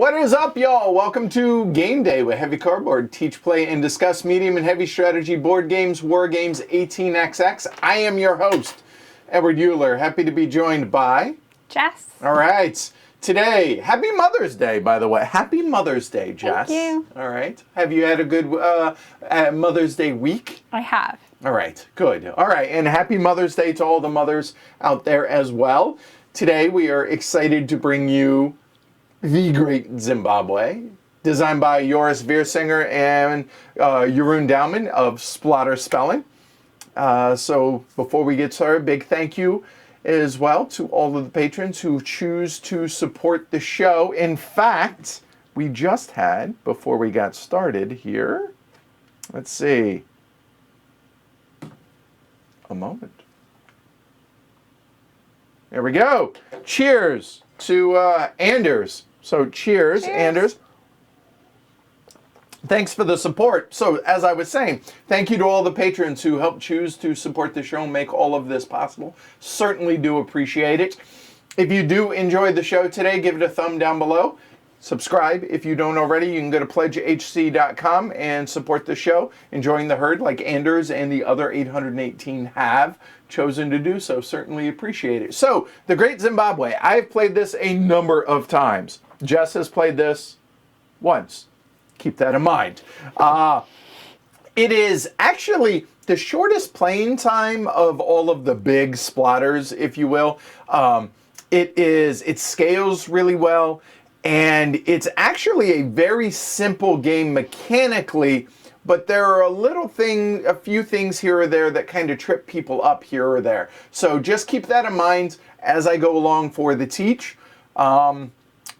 What is up, y'all? Welcome to Game Day with Heavy Cardboard. Teach, play, and discuss medium and heavy strategy board games, war games, 18xx. I am your host, Edward Euler. Happy to be joined by... Jess. All right. Today, happy Mother's Day, by the way. Happy Mother's Day, Jess. Thank you. All right. Have you had a good Mother's Day week? I have. All right. Good. All right. And happy Mother's Day to all the mothers out there as well. Today, we are excited to bring you The Great Zimbabwe, designed by Joris Veersinger and Jeroen Douwman of Splotter Spelling. So before we get started, big thank you as well to all of the patrons who choose to support the show. In fact, we just had, before we got started here, let's see, a moment. There we go. Cheers to Anders. So cheers, Anders. Thanks for the support. So as I was saying, thank you to all the patrons who helped choose to support the show and make all of this possible. Certainly do appreciate it. If you do enjoy the show today, give it a thumb down below. Subscribe if you don't already. You can go to pledgehc.com and support the show. Enjoying the herd like Anders and the other 818 have chosen to do so. Certainly appreciate it. So, The Great Zimbabwe. I have played this a number of times. Jess has played this once. Keep that in mind. It is actually the shortest playing time of all of the big splotters, if you will. It scales really well, and it's actually a very simple game mechanically, but there are a few things here or there that kind of trip people up here or there. So just keep that in mind as I go along for the teach.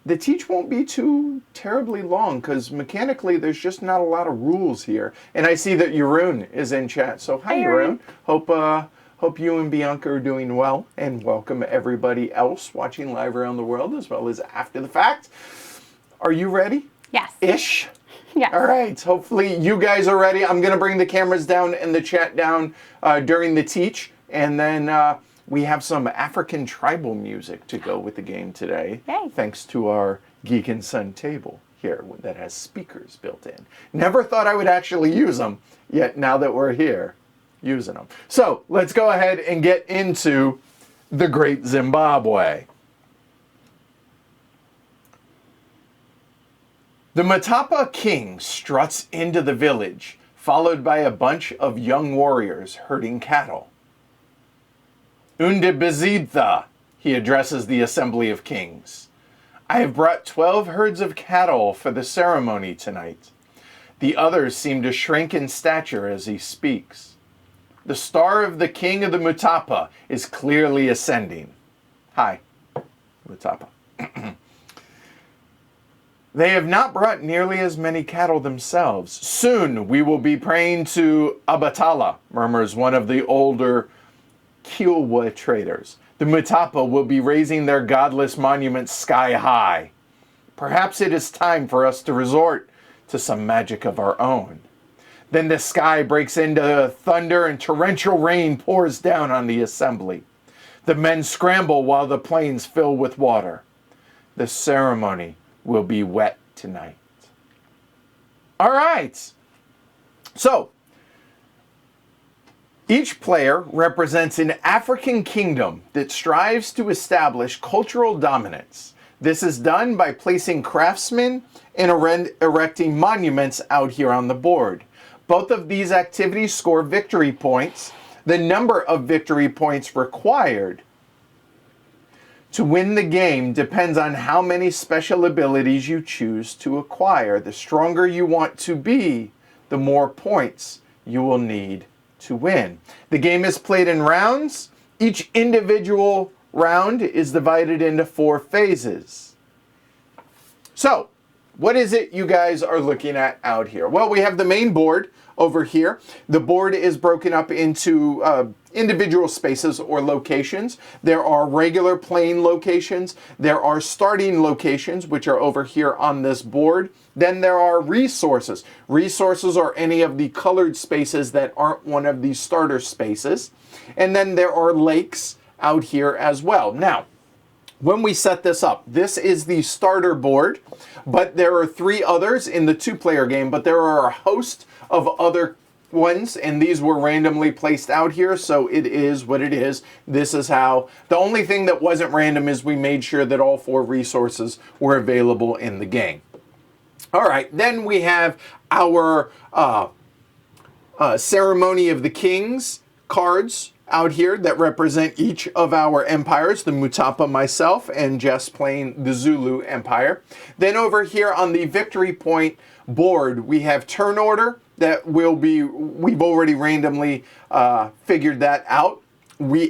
The teach won't be too terribly long because mechanically there's just not a lot of rules here. And I see that Jeroen is in chat. So hi, Jeroen. Hope you and Bianca are doing well, and welcome everybody else watching live around the world as well as after the fact. Are you ready? Yes. Ish? Yes. All right. Hopefully you guys are ready. I'm going to bring the cameras down and the chat down during the teach, and then we have some African tribal music to go with the game today. Yay. Thanks to our Geek and Sun table here that has speakers built in. Never thought I would actually use them, yet now that we're here, using them. So let's go ahead and get into The Great Zimbabwe. The Mutapa king struts into the village, followed by a bunch of young warriors herding cattle. Undibizidha, he addresses the assembly of kings. I have brought 12 herds of cattle for the ceremony tonight. The others seem to shrink in stature as he speaks. The star of the king of the Mutapa is clearly ascending. Hi, Mutapa. They have not brought nearly as many cattle themselves. Soon we will be praying to Abatala, murmurs one of the older Kilwa traders. The Mutapa will be raising their godless monuments sky high. Perhaps it is time for us to resort to some magic of our own. Then the sky breaks into thunder and torrential rain pours down on the assembly. The men scramble while the plains fill with water. The ceremony will be wet tonight. All right. So, each player represents an African kingdom that strives to establish cultural dominance. This is done by placing craftsmen and erecting monuments out here on the board. Both of these activities score victory points. The number of victory points required to win the game depends on how many special abilities you choose to acquire. The stronger you want to be, the more points you will need to win. The game is played in rounds. Each individual round is divided into 4 phases. So, what is it you guys are looking at out here? Well, we have the main board over here. The board is broken up into individual spaces or locations. There are regular playing locations. There are starting locations, which are over here on this board. Then there are resources. Resources are any of the colored spaces that aren't one of the starter spaces. And then there are lakes out here as well. Now, when we set this up, this is the starter board, but there are 3 others in the 2-player game, but there are a host of other ones, and these were randomly placed out here, so it is what it is. This is how. The only thing that wasn't random is we made sure that all 4 resources were available in the game. All right, then we have our Ceremony of the Kings cards out here that represent each of our empires, the Mutapa myself, and just plain the Zulu Empire. Then over here on the victory point board, we have turn order that will be, we've already randomly figured that out.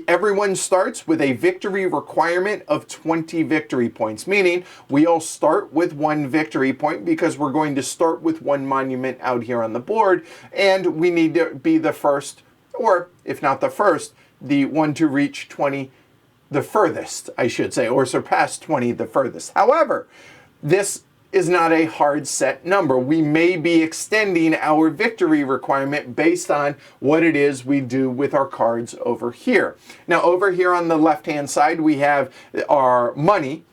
Everyone starts with a victory requirement of 20 victory points, meaning we all start with 1 victory point because we're going to start with 1 monument out here on the board, and we need to be the first, or if not the first, the one to reach 20 the furthest, I should say, or surpass 20 the furthest. However, this is not a hard set number. We may be extending our victory requirement based on what it is we do with our cards over here. Now, over here on the left-hand side, we have our money,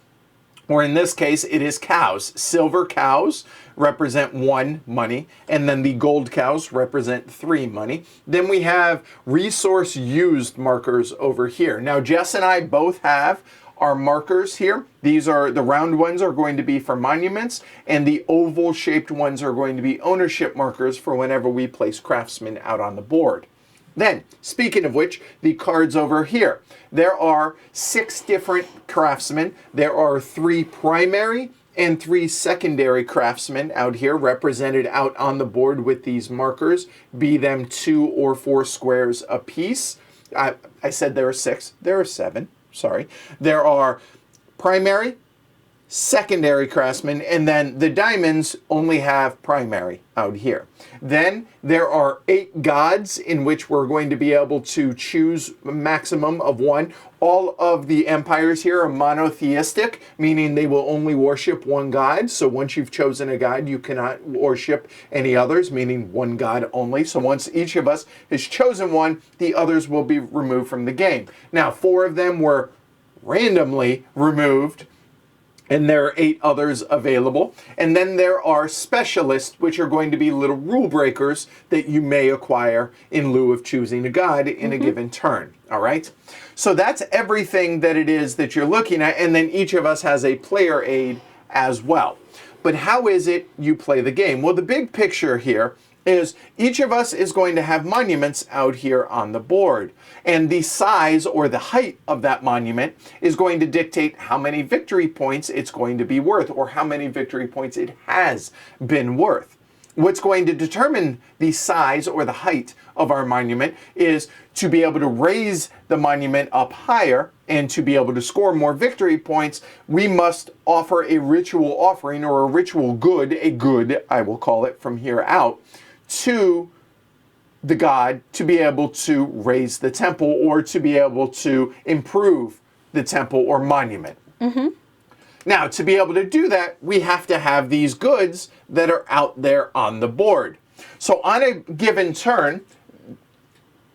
or in this case, it is cows. Silver cows represent 1 money, and then the gold cows represent 3 money. Then we have resource used markers over here. Now, Jess and I both have our markers here. These are, the round ones are going to be for monuments, and the oval shaped ones are going to be ownership markers for whenever we place craftsmen out on the board. Then, speaking of which, the cards over here. There are 6 different craftsmen. There are 3 primary and 3 secondary craftsmen out here represented out on the board with these markers, be them 2 or 4 squares apiece. I said there are 6. There are 7. Sorry. There are primary, secondary craftsmen, and then the diamonds only have primary out here. Then there are 8 gods in which we're going to be able to choose a maximum of 1. All of the empires here are monotheistic, meaning they will only worship 1 god. So once you've chosen a god, you cannot worship any others, meaning 1 god only. So once each of us has chosen 1, the others will be removed from the game. Now, 4 of them were randomly removed, and there are 8 others available. And then there are specialists, which are going to be little rule breakers that you may acquire in lieu of choosing a god in a given turn. All right? So that's everything that it is that you're looking at, and then each of us has a player aid as well. But how is it you play the game? Well, the big picture here is each of us is going to have monuments out here on the board. And the size or the height of that monument is going to dictate how many victory points it's going to be worth, or how many victory points it has been worth. What's going to determine the size or the height of our monument is to be able to raise the monument up higher and to be able to score more victory points. We must offer a ritual offering, or a ritual good, a good, I will call it from here out, to the god to be able to raise the temple, or to be able to improve the temple or monument. Now, to be able to do that, we have to have these goods that are out there on the board. So on a given turn,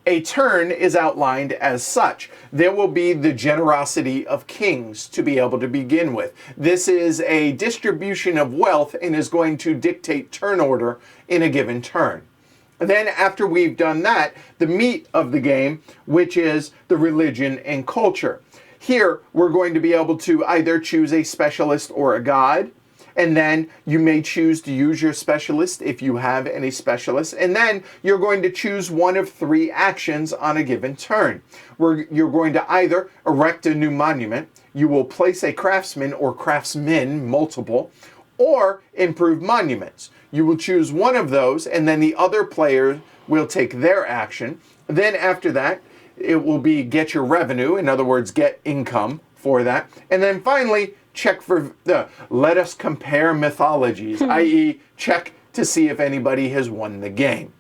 a turn is outlined as such. There will be the generosity of kings to be able to begin with. This is a distribution of wealth and is going to dictate turn order in a given turn. Then after we've done that, the meat of the game, which is the religion and culture. Here, we're going to be able to either choose a specialist or a god, and then you may choose to use your specialist if you have any specialists, and then you're going to choose one of 3 actions on a given turn. You're going to either erect a new monument, you will place a craftsman or craftsmen, multiple, or improve monuments. You will choose one of those, and then the other player will take their action. Then after that, it will be get your revenue, in other words, get income for that. And then finally, check for let us compare mythologies, i.e. check to see if anybody has won the game.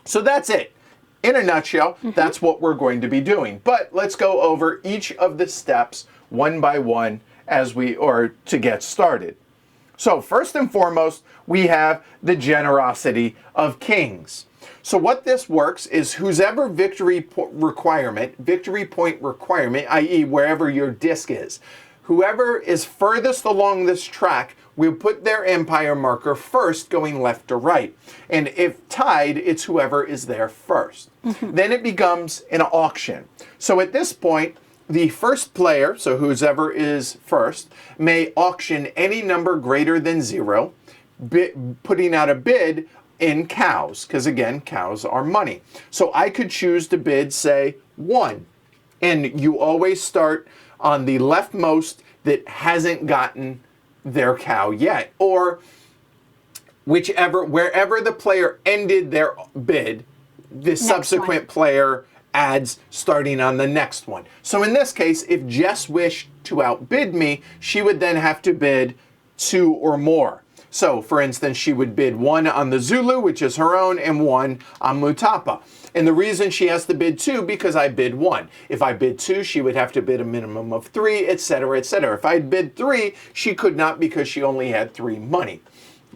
So that's it. In a nutshell, that's what we're going to be doing. But let's go over each of the steps one by one to get started. So first and foremost, we have the generosity of kings. So what this works is whoever victory point requirement, i.e. wherever your disc is, whoever is furthest along this track will put their empire marker first, going left to right. And if tied, it's whoever is there first. Then it becomes an auction. So at this point, the first player, so whoever is first, may auction any number greater than 0, putting out a bid in cows, because again, cows are money. So I could choose to bid, say, 1. And you always start on the leftmost that hasn't gotten their cow yet, or wherever the player ended their bid, the subsequent player adds starting on the next one. So in this case, if Jess wished to outbid me, she would then have to bid 2 or more. So for instance, she would bid 1 on the Zulu, which is her own, and 1 on Mutapa. And the reason she has to bid 2, because I bid 1. If I bid 2, she would have to bid a minimum of 3, etc., etc. If I bid 3, she could not, because she only had 3 money.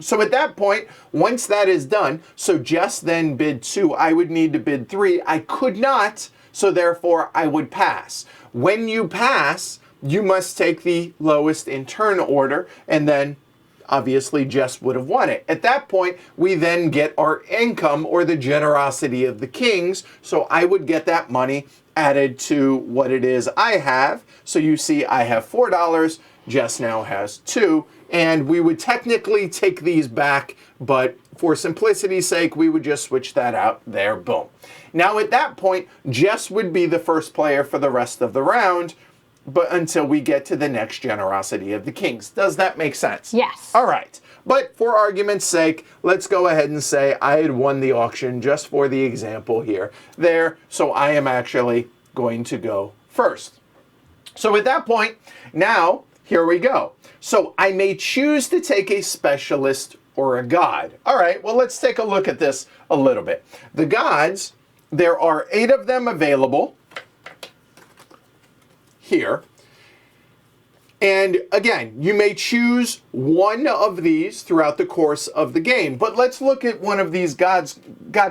So at that point, once that is done, so Jess then bid 2, I would need to bid 3. I could not, so therefore I would pass. When you pass, you must take the lowest in turn order, and then obviously Jess would have won it. At that point, we then get our income, or the generosity of the kings. So I would get that money added to what it is I have. So you see I have $4, Jess now has 2, and we would technically take these back, but for simplicity's sake, we would just switch that out there, boom. Now at that point, Jess would be the first player for the rest of the round, but until we get to the next generosity of the kings. Does that make sense? Yes. All right. But for argument's sake, let's go ahead and say I had won the auction, just for the example here. So I am actually going to go first. So at that point, now, here we go. So I may choose to take a specialist or a god. All right, well, let's take a look at this a little bit. The gods, there are 8 of them available here. And again, you may choose one of these throughout the course of the game. But let's look at one of these god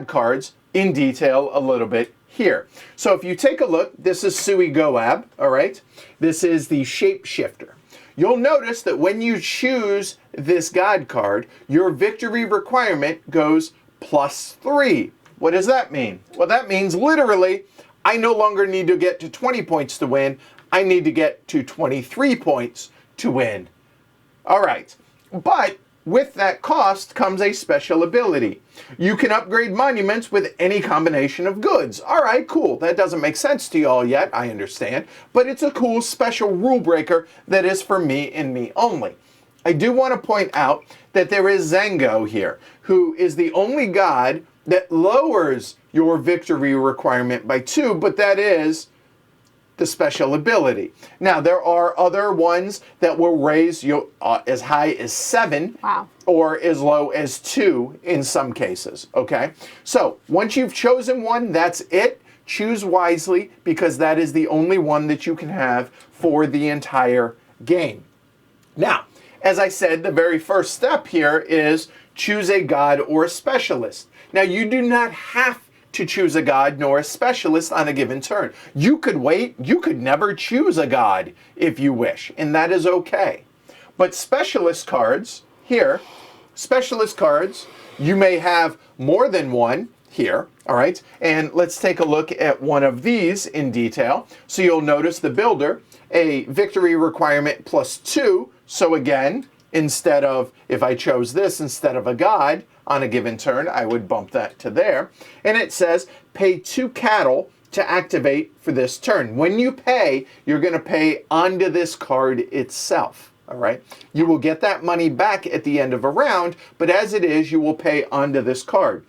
cards in detail a little bit here. So if you take a look, this is Sui Goab, all right? This is the shapeshifter. You'll notice that when you choose this god card, your victory requirement goes +3. What does that mean? Well, that means literally, I no longer need to get to 20 points to win. I need to get to 23 points to win. All right, but with that cost comes a special ability. You can upgrade monuments with any combination of goods. All right, cool. That doesn't make sense to y'all yet, I understand, but it's a cool special rule breaker that is for me and me only. I do want to point out that there is Zango here, who is the only god that lowers your victory requirement by 2, but that is the special ability. Now, there are other ones that will raise you as high as 7, wow, or as low as 2 in some cases, okay? So once you've chosen one, that's it. Choose wisely, because that is the only one that you can have for the entire game. Now, as I said, the very first step here is choose a god or a specialist. Now, you do not have to choose a god nor a specialist on a given turn. You could wait. You could never choose a god if you wish, and that is okay. But specialist cards here, specialist cards, you may have more than one here, all right? And let's take a look at one of these in detail. So you'll notice the builder, a victory requirement +2. So again, instead of, if I chose this instead of a god on a given turn, I would bump that to there. And it says pay 2 cattle to activate for this turn. When you pay, you're going to pay onto this card itself. All right. You will get that money back at the end of a round, but as it is, you will pay onto this card.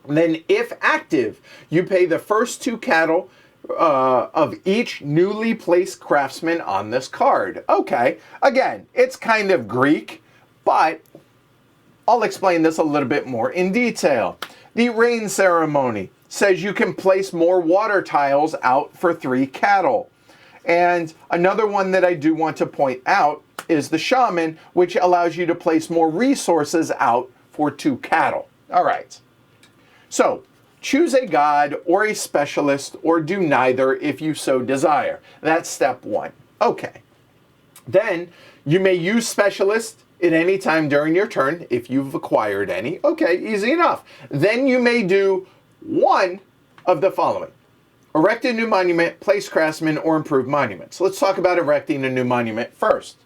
And then if active, you pay the first 2 cattle of each newly placed craftsman on this card. Okay. Again, it's kind of Greek, but I'll explain this a little bit more in detail. The rain ceremony says you can place more water tiles out for 3 cattle. And another one that I do want to point out is the shaman, which allows you to place more resources out for 2 cattle. All right. So choose a god or a specialist, or do neither if you so desire. That's step 1. Okay. Then you may use specialist at any time during your turn if you've acquired any. Okay, easy enough. Then you may do one of the following. Erect a new monument, place craftsman, or improve monuments. Let's talk about erecting a new monument first.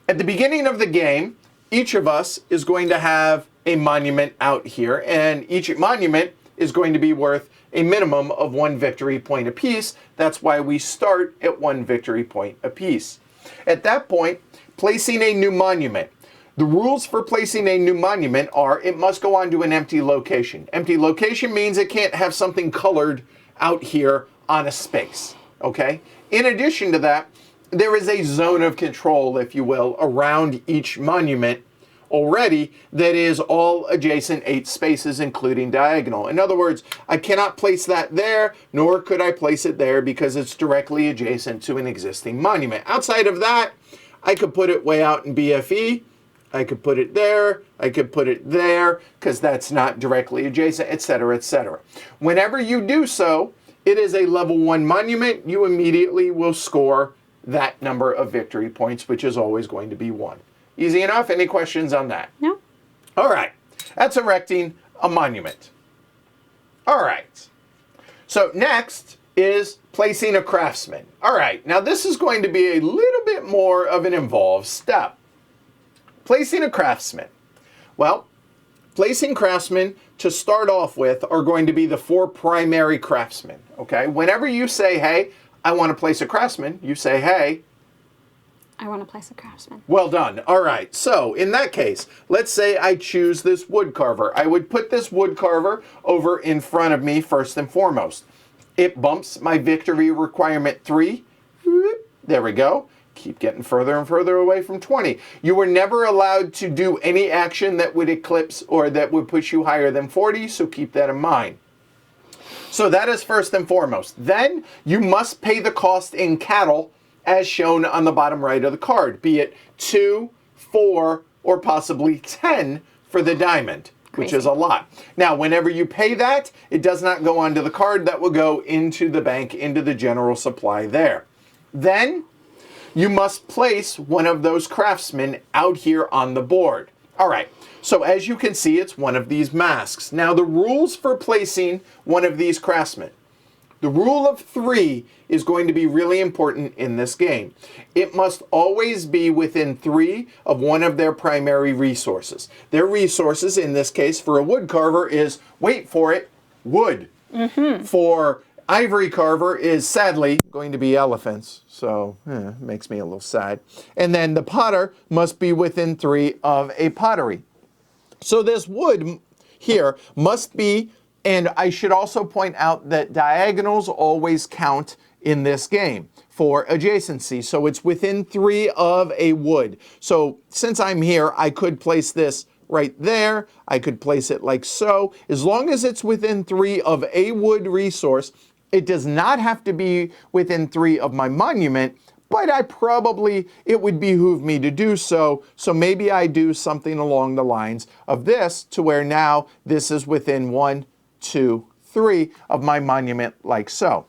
At the beginning of the game, each of us is going to have a monument out here, and each monument is going to be worth a minimum of 1 victory point apiece. That's why we start at 1 victory point apiece. At that point, placing a new monument. The rules for placing a new monument are it must go onto an empty location. Empty location means it can't have something colored out here on a space, okay? In addition to that, there is a zone of control, if you will, around each monument already that is all adjacent 8 spaces, including diagonal. In other words, I cannot place that there, nor could I place it there because it's directly adjacent to an existing monument. Outside of that, I could put it way out in BFE. I could put it there, I could put it there, because that's not directly adjacent, etc., etc. Whenever you do so, it is a level 1 monument. You immediately will score that number of victory points, which is always going to be 1. Easy enough? Any questions on that? No. All right. That's erecting a monument. All right. So next is placing a craftsman. All right. Now this is going to be a little bit more of an involved step. Placing a craftsman. Well, placing craftsmen to start off with are going to be the 4 primary craftsmen, okay? Whenever you say, hey, I want to place a craftsman, you say, hey, I want to place a craftsman. Well done. All right. So in that case, let's say I choose this wood carver. I would put this wood carver over in front of me first and foremost. It bumps my victory requirement 3. There we go. Keep getting further and further away from 20. You were never allowed to do any action that would eclipse or that would push you higher than 40, so keep that in mind. So that is first and foremost. Then you must pay the cost in cattle as shown on the bottom right of the card, be it 2, 4, or possibly 10 for the diamond, which is a lot. Now, whenever you pay that, it does not go onto the card. That will go into the bank, into the general supply there. Then you must place one of those craftsmen out here on the board. All right, so as you can see, it's one of these masks. Now, the rules for placing one of these craftsmen. The rule of 3 is going to be really important in this game. It must always be within 3 of one of their primary resources. Their resources, in this case, for a wood carver is, wait for it, wood. For ivory carver is, sadly, going to be elephants. So, makes me a little sad. And then the potter must be within 3 of a pottery. So this wood here must be, and I should also point out that diagonals always count in this game for adjacency. So it's within 3 of a wood. So since I'm here, I could place this right there. I could place it like so. As long as it's within 3 of a wood resource, it does not have to be within 3 of my monument, but it would behoove me to do so. So maybe I do something along the lines of this to where now this is within 1, 2, 3 of my monument like so.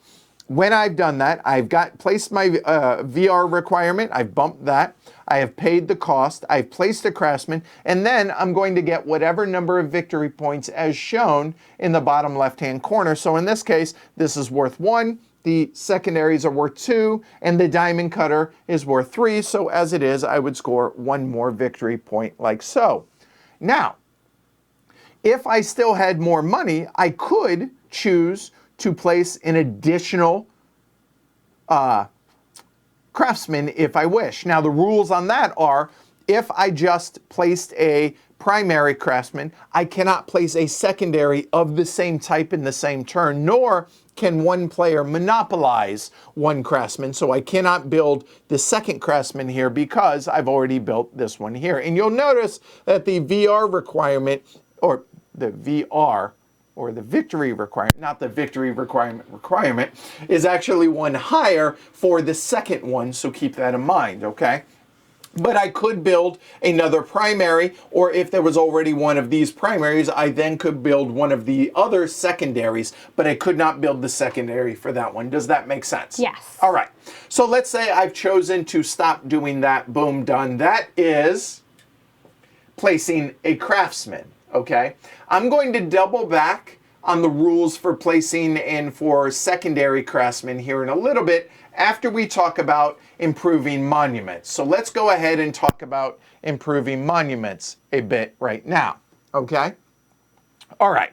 When I've done that, I've placed my VR requirement, I've bumped that, I have paid the cost, I've placed a craftsman, and then I'm going to get whatever number of victory points as shown in the bottom left-hand corner. So in this case, this is worth 1, the secondaries are worth 2, and the diamond cutter is worth 3. So as it is, I would score 1 more victory point like so. Now, if I still had more money, I could choose to place an additional craftsman if I wish. Now the rules on that are, if I just placed a primary craftsman, I cannot place a secondary of the same type in the same turn, nor can one player monopolize one craftsman. So I cannot build the second craftsman here because I've already built this one here. And you'll notice that the VR requirement, or the VR, or the victory requirement, not the victory requirement, is actually 1 higher for the second one, so keep that in mind, okay? But I could build another primary, or if there was already one of these primaries, I then could build one of the other secondaries, but I could not build the secondary for that one. Does that make sense? Yes. All right. So let's say I've chosen to stop doing that. Boom, done. That is placing a craftsman, okay? I'm going to double back on the rules for placing and for secondary craftsmen here in a little bit after we talk about improving monuments. So let's go ahead and talk about improving monuments a bit right now, okay? All right,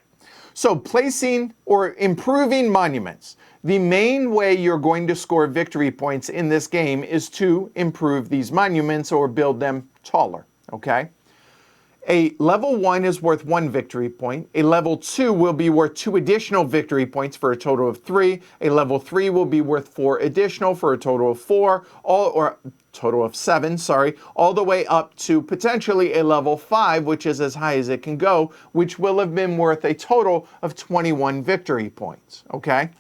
so placing or improving monuments. The main way you're going to score victory points in this game is to improve these monuments or build them taller, okay? A level 1 is worth 1 victory point. A level 2 will be worth 2 additional victory points for a total of 3. A level 3 will be worth 4 additional for a total of 4, or total of 7, sorry, all the way up to potentially a level 5, which is as high as it can go, which will have been worth a total of 21 victory points, okay?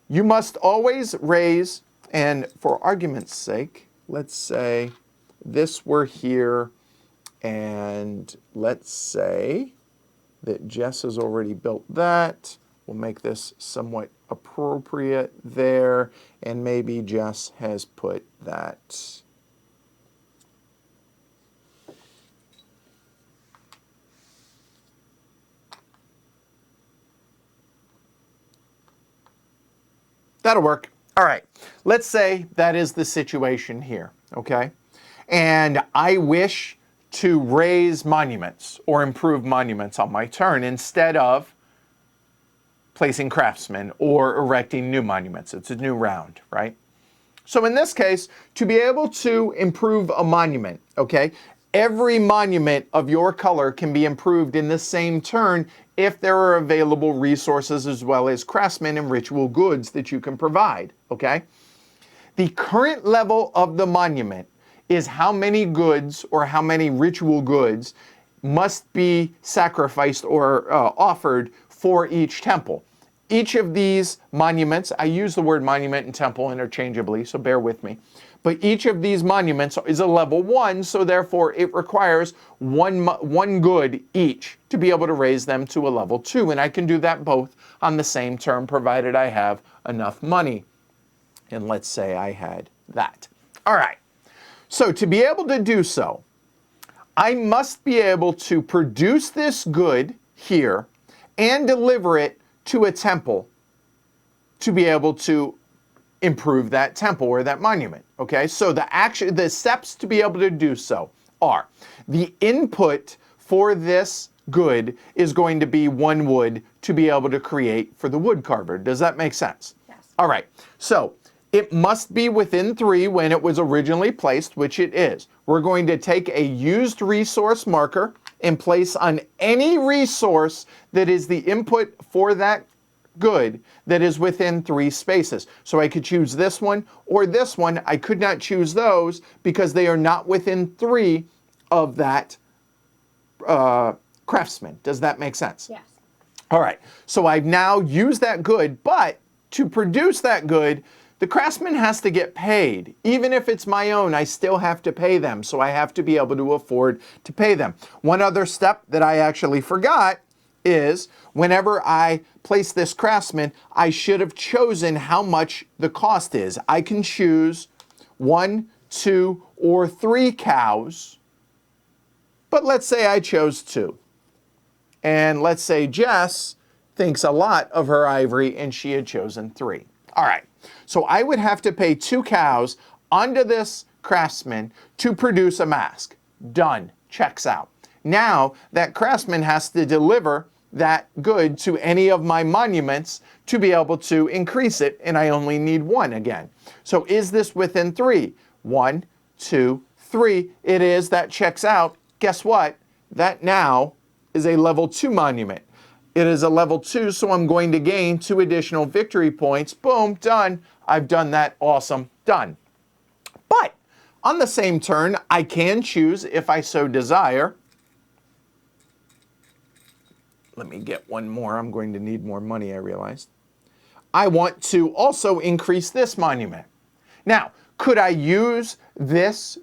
You must always raise, and for argument's sake, let's say this were here, and let's say that Jess has already built that. We'll make this somewhat appropriate there, and maybe Jess has put that. That'll work. All right, let's say that is the situation here, okay? And I wish to raise monuments or improve monuments on my turn instead of placing craftsmen or erecting new monuments. It's a new round, right? So in this case, to be able to improve a monument, okay, every monument of your color can be improved in the same turn if there are available resources as well as craftsmen and ritual goods that you can provide, okay? The current level of the monument is how many goods or how many ritual goods must be sacrificed or offered for each temple. Each of these monuments, I use the word monument and temple interchangeably, so bear with me, but each of these monuments is a level 1, so therefore it requires one good each to be able to raise them to a level 2, and I can do that both on the same turn provided I have enough money. And let's say I had that. All right. So to be able to do so, I must be able to produce this good here and deliver it to a temple to be able to improve that temple or that monument, okay? So the steps to be able to do so are the input for this good is going to be 1 wood to be able to create for the wood carver. Does that make sense? Yes. All right, so it must be within 3 when it was originally placed, which it is. We're going to take a used resource marker and place on any resource that is the input for that good that is within 3 spaces. So I could choose this one or this one. I could not choose those because they are not within 3 of that craftsman. Does that make sense? Yes. All right, so I've now used that good, but to produce that good, the craftsman has to get paid. Even if it's my own, I still have to pay them, so I have to be able to afford to pay them. One other step that I actually forgot is whenever I place this craftsman, I should have chosen how much the cost is. I can choose 1, 2, or 3 cows, but let's say I chose 2. And let's say Jess thinks a lot of her ivory and she had chosen 3. All right, so I would have to pay 2 cows onto this craftsman to produce a mask. Done, checks out. Now that craftsman has to deliver that good to any of my monuments to be able to increase it, and I only need 1 again. So is this within 3? 1, 2, 3. It is, that checks out. Guess what? That now is a level 2 monument. It is a level 2, so I'm going to gain 2 additional victory points. Boom, done. I've done that. Awesome, done. But on the same turn, I can choose, if I so desire. Let me get one more. I'm going to need more money, I realized. I want to also increase this monument. Now, Could I use this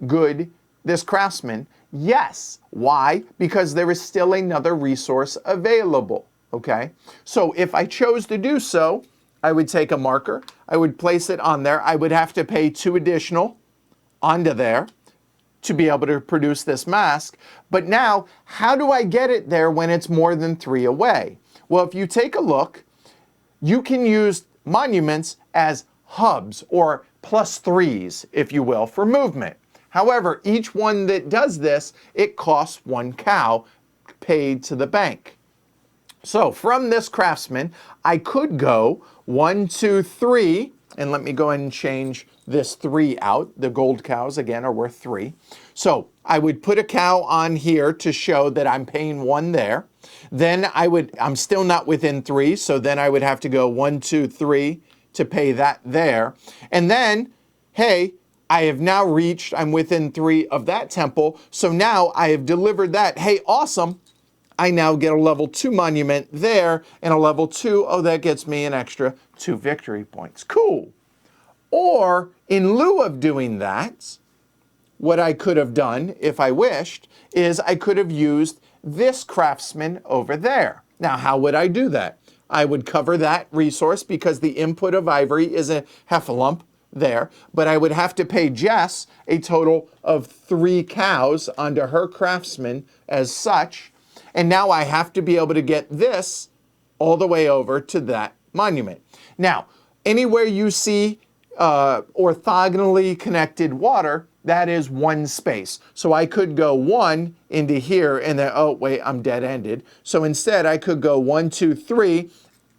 craftsman? Yes. Why? Because there is still another resource available, okay? So if I chose to do so, I would take a marker, I would place it on there, I would have to pay 2 additional onto there to be able to produce this mask. But now, how do I get it there when it's more than 3 away? Well, if you take a look, you can use monuments as hubs or +3s, if you will, for movement. However, each one that does this, it costs 1 cow paid to the bank. So from this craftsman, I could go 1, 2, 3, and let me go ahead and change this 3 out. The gold cows, again, are worth 3. So I would put a cow on here to show that I'm paying 1 there. Then I'm still not within 3, so then I would have to go 1, 2, 3 to pay that there. And then, hey, I have now reached, I'm within 3 of that temple, so now I have delivered that. Hey, awesome. I now get a level 2 monument there, and a level 2, oh, that gets me an extra 2 victory points. Cool. Or, in lieu of doing that, what I could have done, if I wished, is I could have used this craftsman over there. Now, how would I do that? I would cover that resource because the input of ivory is a heffalump there, but I would have to pay Jess a total of 3 cows onto her craftsman as such, and now I have to be able to get this all the way over to that monument. Now, anywhere you see orthogonally connected water, that is 1 space. So I could go 1 into here and then, oh, wait, I'm dead-ended. So instead, I could go 1, 2, 3,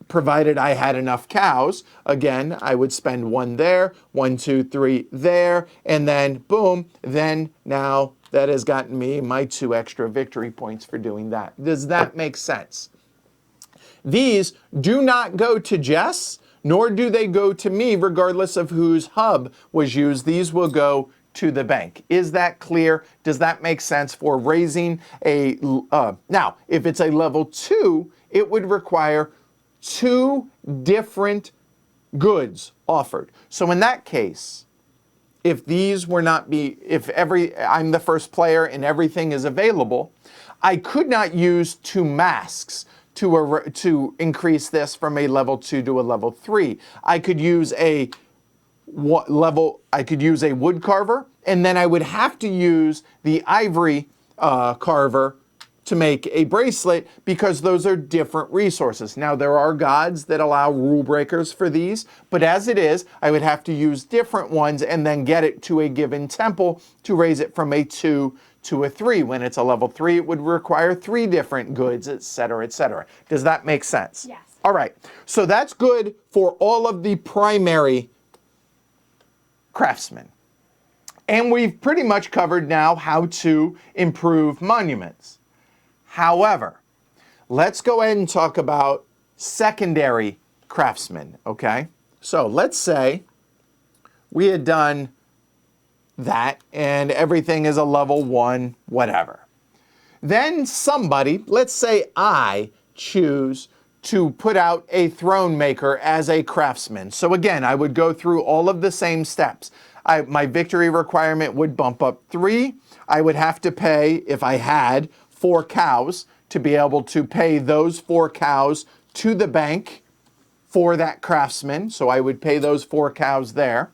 provided I had enough cows. Again, I would spend 1 there, 1, 2, 3 there, and then boom, then now that has gotten me my 2 extra victory points for doing that. Does that make sense? These do not go to Jess, nor do they go to me, regardless of whose hub was used. These will go to the bank. Is that clear? Does that make sense for raising a, now, if it's a level 2, it would require 2 different goods offered. So in that case, if these were not I'm the first player and everything is available, I could not use 2 masks to increase this from a level 2 to a level 3. I could use a wood carver, and then I would have to use the ivory carver to make a bracelet because those are different resources. Now, there are gods that allow rule breakers for these, but as it is, I would have to use different ones and then get it to a given temple to raise it from a 2 to a 3. When it's a level 3, it would require 3 different goods, etc., etc. Does that make sense? Yes. All right. So that's good for all of the primary craftsmen. And we've pretty much covered now how to improve monuments. However, let's go ahead and talk about secondary craftsmen, okay? So let's say we had done that and everything is a level 1, whatever. Then somebody, let's say I choose to put out a throne maker as a craftsman. So again, I would go through all of the same steps. My victory requirement would bump up 3. I would have to pay, if I had 4 cows, to be able to pay those 4 cows to the bank for that craftsman. So I would pay those 4 cows there.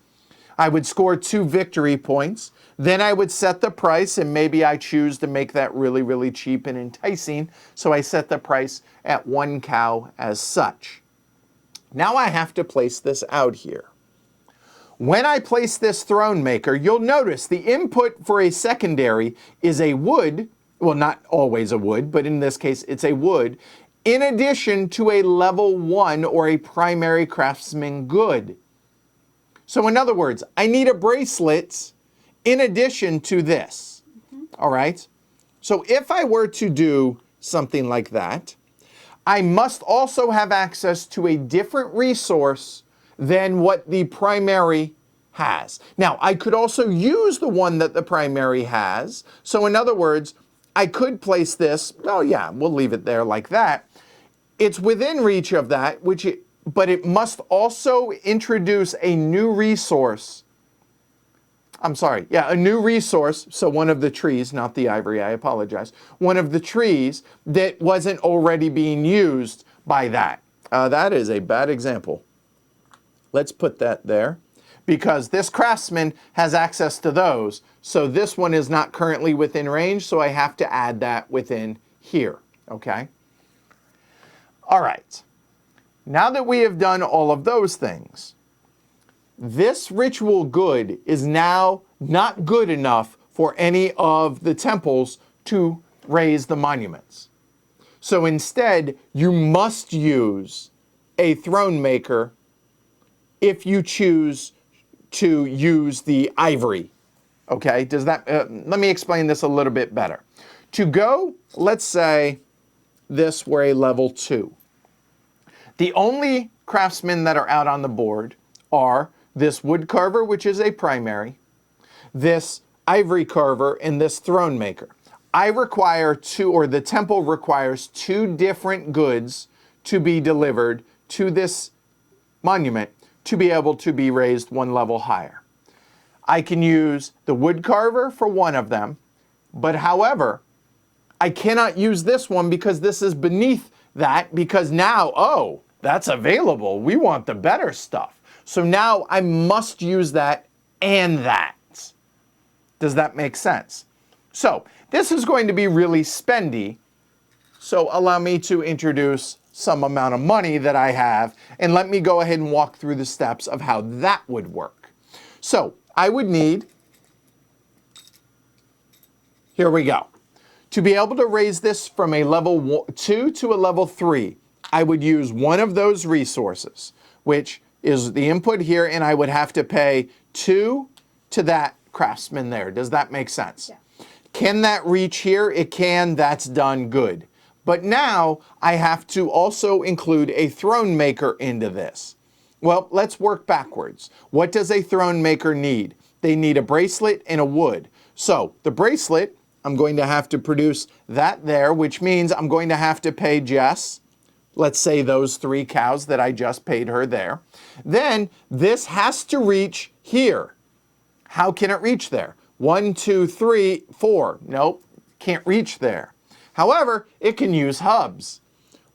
I would score 2 victory points. Then I would set the price, and maybe I choose to make that really, really cheap and enticing. So I set the price at 1 cow as such. Now I have to place this out here. When I place this throne maker, you'll notice the input for a secondary is a wood, well, not always a wood, but in this case, it's a wood, in addition to a level 1 or a primary craftsman good. So in other words, I need a bracelet in addition to this, all right? So if I were to do something like that, I must also have access to a different resource than what the primary has. Now, I could also use the one that the primary has. So in other words, I could place this, oh yeah, we'll leave it there like that. It's within reach of that, but it must also introduce a new resource I'm sorry, yeah, a new resource, so one of the trees, not the ivory, I apologize, one of the trees that wasn't already being used by that. That is a bad example. Let's put that there, because this craftsman has access to those, so this one is not currently within range, so I have to add that within here, okay? All right, now that we have done all of those things, this ritual good is now not good enough for any of the temples to raise the monuments. So instead, you must use a throne maker if you choose to use the ivory. Okay, does that, let me explain this a little bit better. To go, let's say this were a level 2. The only craftsmen that are out on the board are this wood carver, which is a primary, this ivory carver, and this throne maker. I require two, or the temple requires 2 different goods to be delivered to this monument to be able to be raised 1 level higher. I can use the wood carver for one of them, but however, I cannot use this one because this is beneath that, because now, oh, that's available. We want the better stuff. So now I must use that and that. Does that make sense? So this is going to be really spendy. So allow me to introduce some amount of money that I have, and let me go ahead and walk through the steps of how that would work. So I would need, here we go. To be able to raise this from a level 2 to a level 3, I would use one of those resources, which is the input here, and I would have to pay 2 to that craftsman there. Does that make sense? Yeah. Can that reach here? It can. That's done. Good. But now I have to also include a throne maker into this. Well, let's work backwards. What does a throne maker need? They need a bracelet and a wood. So the bracelet, I'm going to have to produce that there, which means I'm going to have to pay Jess, let's say those 3 cows that I just paid her there. Then this has to reach here. How can it reach there? 1, 2, 3, 4. Nope, can't reach there. However, it can use hubs.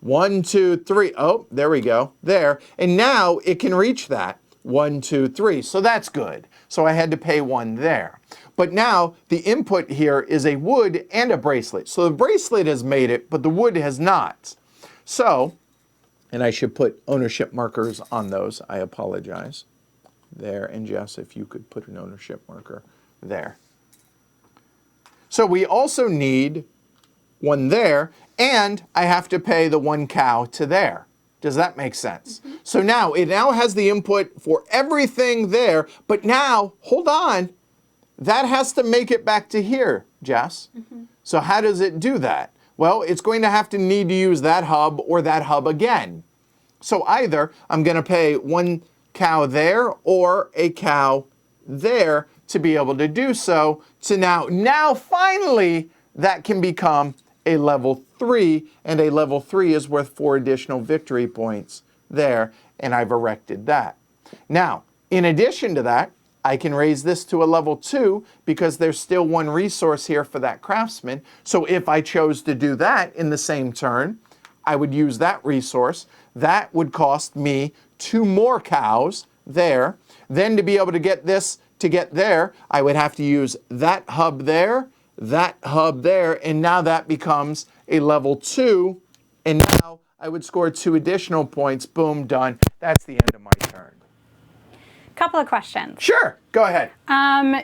1, 2, 3. Oh, there we go. There. And now it can reach that. 1, 2, 3. So that's good. So I had to pay 1 there. But now the input here is a wood and a bracelet. So the bracelet has made it, but the wood has not. So, and I should put ownership markers on those. I apologize. There, and Jess, if you could put an ownership marker there. So we also need 1 there, and I have to pay the 1 cow to there. Does that make sense? Mm-hmm. So now, it now has the input for everything there, but now, hold on, that has to make it back to here, Jess. Mm-hmm. So how does it do that? Well, it's going to have to need to use that hub or that hub again. So either I'm going to pay 1 cow there or a cow there to be able to do so. So now finally, that can become a level 3, and a level 3 is worth 4 additional victory points there, and I've erected that. Now, in addition to that, I can raise this to a level 2 because there's still 1 resource here for that craftsman. So if I chose to do that in the same turn, I would use that resource. That would cost me 2 more cows there. Then to be able to get this to get there, I would have to use that hub there, and now that becomes a level 2, and now I would score 2 additional points. Boom, done. That's the end of my turn. Couple of questions. Sure, go ahead.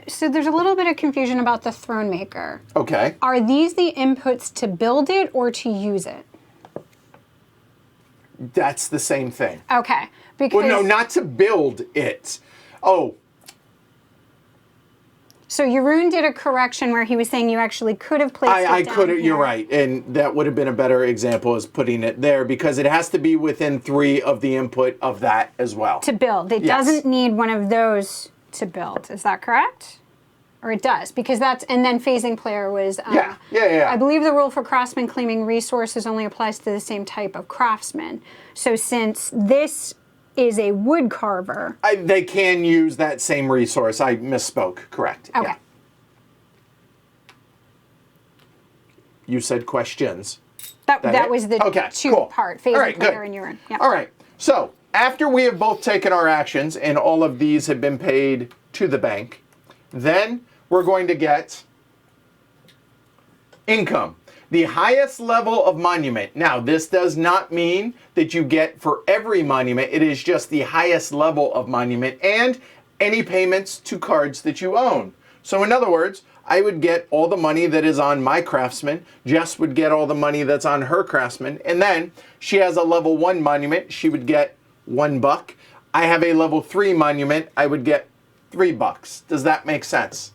So there's a little bit of confusion about the throne maker. Okay. Are these the inputs to build it or to use it? That's the same thing. Okay. Because, well, no, not to build it. Oh. So Jeroen did a correction where he was saying you actually could have placed it down I could have, here. you're right. And that would have been a better example as putting it there because it has to be within 3 of the input of that as well. To build. It doesn't need one of those to build. Is that correct? Or it does, because that's, and then phasing player was, yeah. I believe the rule for craftsman claiming resources only applies to the same type of craftsman. So since this is a wood carver. They can use that same resource. I misspoke. Correct. Okay. Yeah. You said questions. That was the okay, cool. two-part, phase All right, player good. and urine. Yeah. All right. So after we have both taken our actions and all of these have been paid to the bank, then we're going to get income. The highest level of monument. Now, this does not mean that you get for every monument. It is just the highest level of monument and any payments to cards that you own. So in other words, I would get all the money that is on my craftsman. Jess would get all the money that's on her craftsman. And then she has a level 1 monument. She would get $1. I have a level 3 monument. I would get $3. Does that make sense?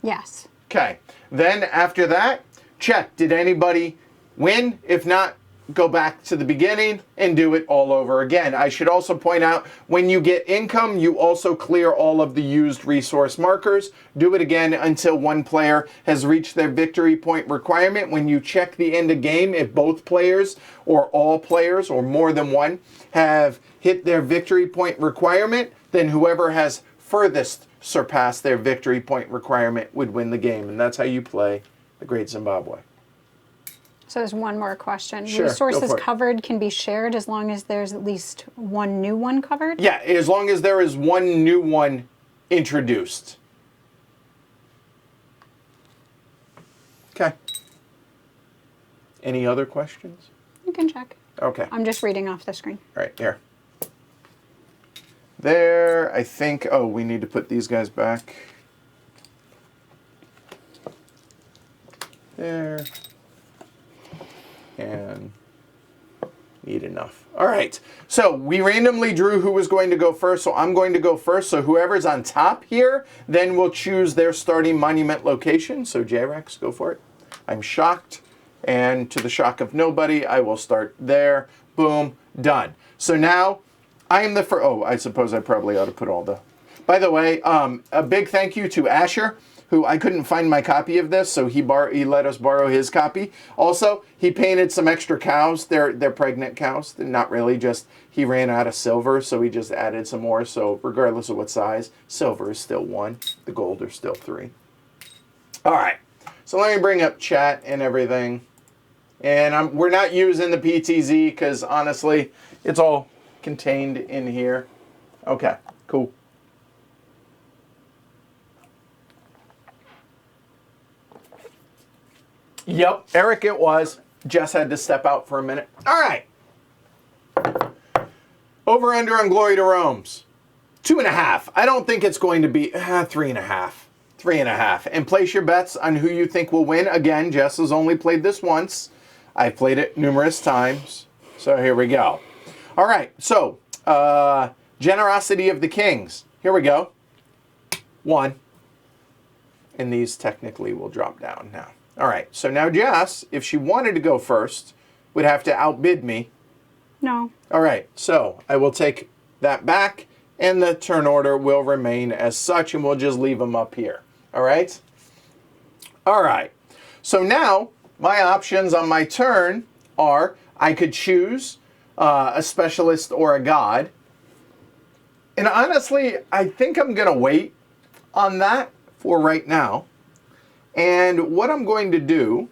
Yes. Okay. Then after that, check. Did anybody win? If not, go back to the beginning and do it all over again. I should also point out, when you get income, you also clear all of the used resource markers. Do it again until one player has reached their victory point requirement. When you check the end of game, if both players or all players or more than one have hit their victory point requirement, then whoever has furthest surpassed their victory point requirement would win the game. And that's how you play the Great Zimbabwe. So there's one more question. Sure, Resources go for it. covered can be shared as long as there's at least one new one covered? Yeah, as long as there is one new one introduced. Okay. Any other questions? You can check. Okay. I'm just reading off the screen. Right here. There, I think, oh, we need to put these guys back. There. And need enough. All right. So we randomly drew who was going to go first. So I'm going to go first. So whoever's on top here, then will choose their starting monument location. So J-Rex, go for it. I'm shocked. And to the shock of nobody, I will start there. Boom. Done. So now I am the first. Oh, I suppose I probably ought to put all the. By the way, a big thank you to Asher, who I couldn't find my copy of this, so he let us borrow his copy. Also, he painted some extra cows. They're pregnant cows. They're not really, just he ran out of silver, so he just added some more. So regardless of what size, silver is still 1. The gold are still 3. All right. So let me bring up chat and everything. And we're not using the PTZ because honestly, it's all contained in here. Okay, cool. Yep, Eric it was. Jess had to step out for a minute. All right. Over under on Glory to Rome's. 2.5. I don't think it's going to be 3.5. 3.5. And place your bets on who you think will win. Again, Jess has only played this once. I've played it numerous times. So here we go. All right. So, Generosity of the Kings. Here we go. 1. And these technically will drop down now. All right. So now Jess, if she wanted to go first, would have to outbid me. No. All right. So I will take that back, and the turn order will remain as such, and we'll just leave them up here. All right? All right. So now my options on my turn are I could choose a specialist or a god. And honestly, I think I'm going to wait on that for right now. And what I'm going to do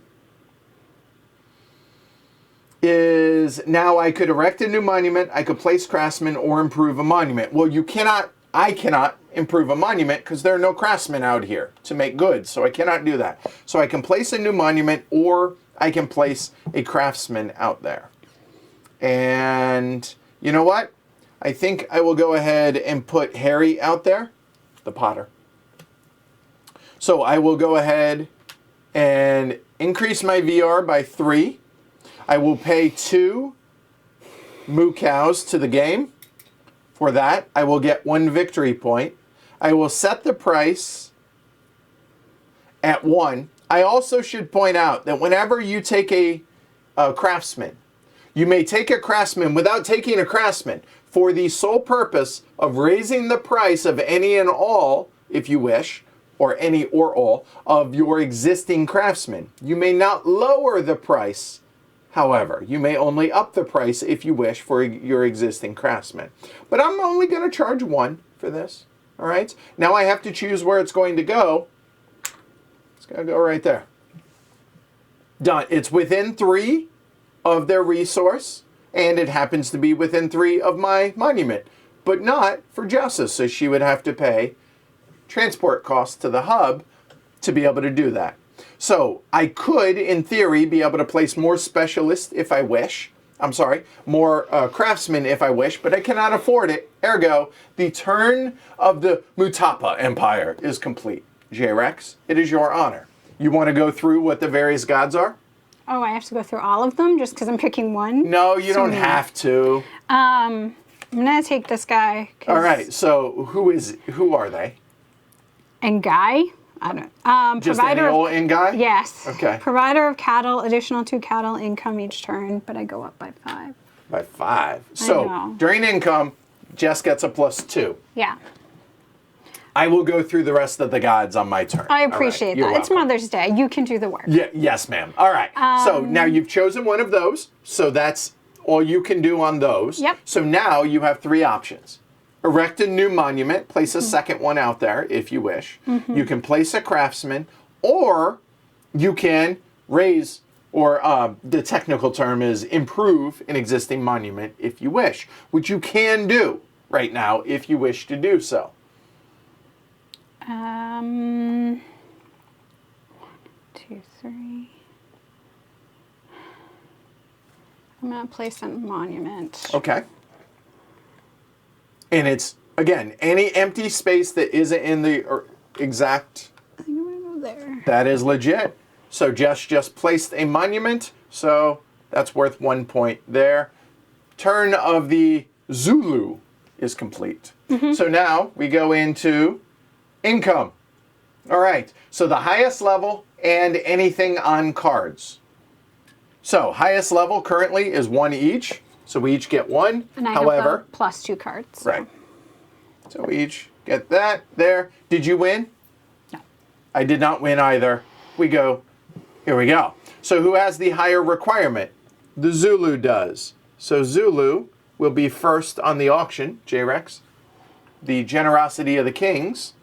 is now I could erect a new monument, I could place craftsmen, or improve a monument. Well, I cannot improve a monument because there are no craftsmen out here to make goods, so I cannot do that. So I can place a new monument, or I can place a craftsman out there. And you know what? I think I will go ahead and put Harry out there, the potter. So I will go ahead and increase my VR by 3. I will pay 2 moo cows to the game. For that, I will get 1 victory point. I will set the price at 1. I also should point out that whenever you take a craftsman, you may take a craftsman without taking a craftsman for the sole purpose of raising the price of any and all, if you wish, or any or all, of your existing craftsmen. You may not lower the price, However, you may only up the price if you wish for your existing craftsman. But I'm only going to charge 1 for this. All right. Now I have to choose where it's going to go. It's going to go right there. Done. It's within 3 of their resource, and it happens to be within 3 of my monument, but not for Justice. So she would have to pay transport costs to the hub to be able to do that. So I could, in theory, be able to place more specialists if I wish. I'm sorry, more craftsmen if I wish, but I cannot afford it. Ergo, the turn of the Mutapa Empire is complete. J-Rex, it is your honor. You want to go through what the various gods are? Oh, I have to go through all of them just because I'm picking one? No, you don't have to. I'm going to take this guy. All right, so who are they? And Guy? I don't Just any old in guy? Yes. Okay. Provider of cattle, additional 2 cattle income each turn, but I go up by 5. By 5. So during income, Jess gets a +2. Yeah. I will go through the rest of the gods on my turn. I appreciate that. It's Mother's Day. You can do the work. Yeah, yes, ma'am. All right. So now you've chosen one of those. So that's all you can do on those. Yep. So now you have 3 options. Erect a new monument. Place a second one out there if you wish. You can place a craftsman, or you can raise, or the technical term is improve an existing monument if you wish, which you can do right now if you wish to do so. 1, 2, 3. I'm going to place a monument. Okay. And it's, again, any empty space that isn't in the exact... I think I'm going to go there. That is legit. So Jess just placed a monument, so that's worth 1 point there. Turn of the Zulu is complete. So now we go into income. All right, so the highest level and anything on cards. So highest level currently is 1 each. So we each get 1. And I However, have the +2 cards. So. right. So we each get that there. Did you win? No. I did not win either. Here we go. So who has the higher requirement? The Zulu does. So Zulu will be first on the auction, J-Rex. The generosity of the kings.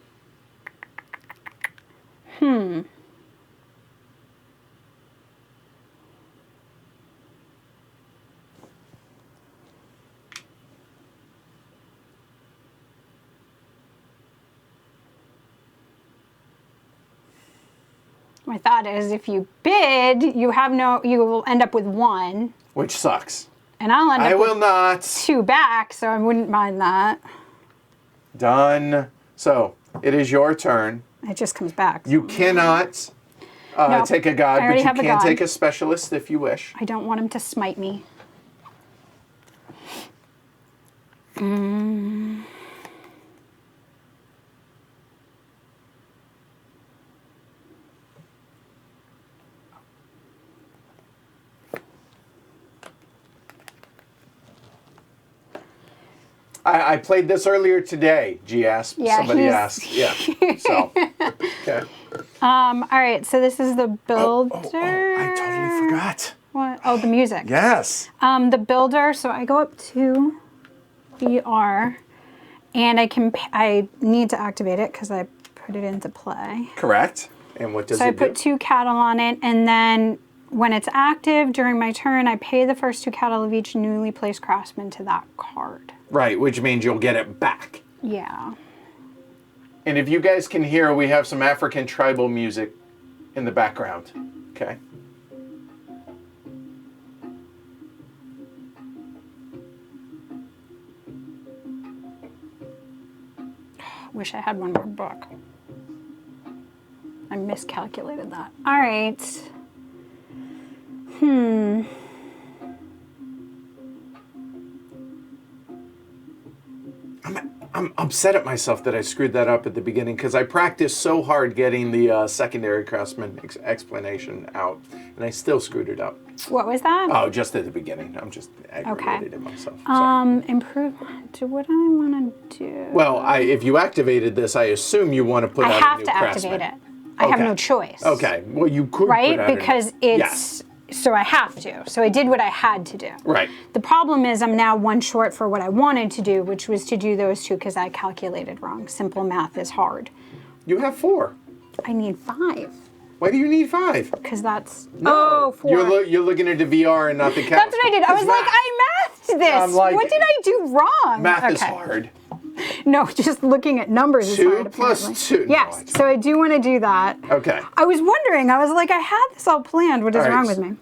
My thought is if you bid, you will end up with 1. Which sucks. And I'll end up will with not. 2 back, so I wouldn't mind that. Done. So it is your turn. It just comes back. You cannot Nope. take a god, I but already you have a can god. take a specialist if you wish. I don't want him to smite me. I played this earlier today, GS. Yeah, Somebody asked. Yeah. So, okay. All right, so this is the builder. I totally forgot. What? Oh, the music. Yes. The builder, so I go up to BR, and I need to activate it because I put it into play. Correct. And what does So it I put do? 2 cattle on it, and then when it's active during my turn, I pay the first 2 cattle of each newly placed craftsman to that card. Right, which means you'll get it back. Yeah. And if you guys can hear, we have some African tribal music in the background. Okay. Wish I had one more book. I miscalculated that. All right. I'm upset at myself that I screwed that up at the beginning because I practiced so hard getting the secondary craftsman explanation out, and I still screwed it up. What was that? Oh, just at the beginning. I'm just aggravated at myself. Sorry. Improvement. Do what I want to do. Well, if you activated this, I assume you want to put I out a have new to craftsman. activate it. I have no choice. Okay. Well, you could Right? put out Because yes. So I have to. So I did what I had to do. Right. The problem is I'm now one short for what I wanted to do, which was to do those two because I calculated wrong. Simple math is hard. You have 4. I need 5. Why do you need 5? Because that's... No. Oh, 4. You're looking at the VR and not the couch. That's what I did. I was like, I mathed this. I'm like, what did I do wrong? Math is hard. No, just looking at numbers is 2 hard, plus apparently. 2. Yes, so I do want to do that. Okay. I was wondering, I was like, I had this all planned. What is All right. wrong with me?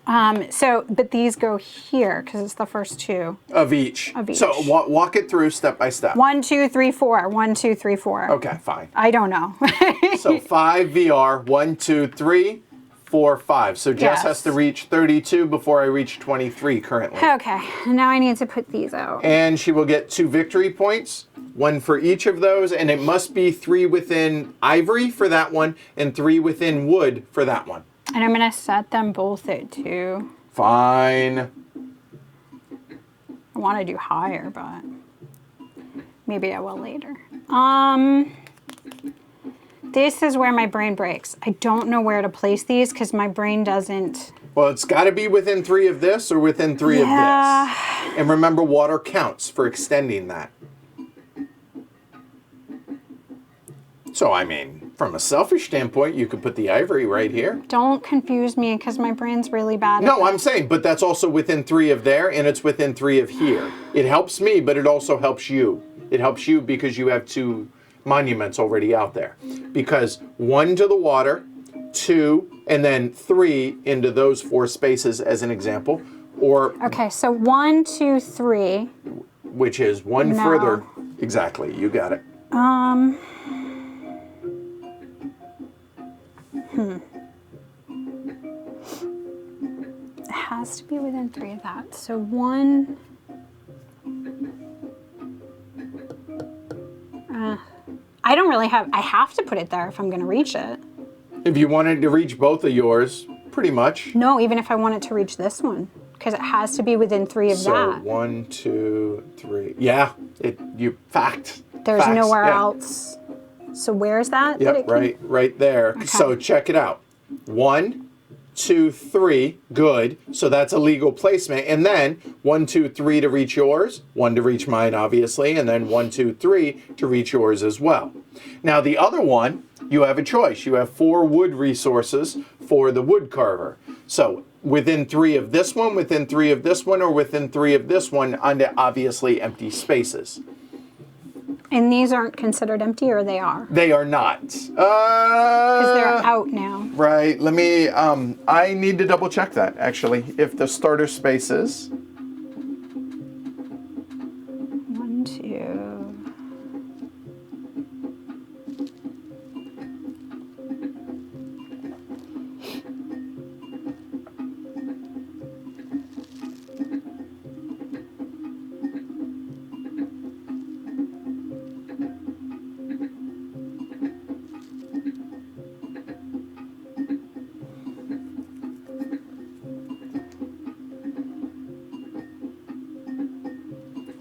But these go here because it's the first 2. Of each. So walk it through step by step. 1, 2, 3, 4. 1, 2, 3, 4. Okay, fine. I don't know. So 5 VR, 1, 2, 3, 4, 5. So Jess Yes. has to reach 32 before I reach 23 currently. Okay, now I need to put these out. And she will get 2 victory points, 1 for each of those, and it must be 3 within ivory for that one, and 3 within wood for that one. And I'm going to set them both at 2. Fine. I want to do higher, but maybe I will later. This is where my brain breaks. I don't know where to place these because my brain doesn't... Well, it's got to be within 3 of this or within 3 of this. And remember, water counts for extending that. So, I mean, from a selfish standpoint, you could put the ivory right here. Don't confuse me because my brain's really bad. No, I'm saying, but that's also within 3 of there, and it's within 3 of here. It helps me, but it also helps you. It helps you because you have 2 monuments already out there. Because 1 to the water, 2, and then 3 into those 4 spaces as an example. Or Okay, so 1, 2, 3. which is 1 No. further. Exactly, you got it. It has to be within 3 of that. So 1. I don't really have. I have to put it there if I'm going to reach it. If you wanted to reach both of yours, pretty much. No, even if I want it to reach this one, because it has to be within 3 of So that. 1, 2, 3. Yeah, fact. There's Facts, nowhere yeah. else. So where's that? Yep, right there. Okay. So check it out. 1, 2, 3, good. So that's a legal placement. And then 1, 2, 3 to reach yours, 1 to reach mine, obviously, and then 1, 2, 3 to reach yours as well. Now the other one, you have a choice. You have 4 wood resources for the wood carver. So within 3 of this one, within 3 of this one, or within 3 of this one, under obviously empty spaces. And these aren't considered empty, or they are? They are not. Because they're out now. Right, let me, I need to double check that, actually. If the starter spaces. 1, 2.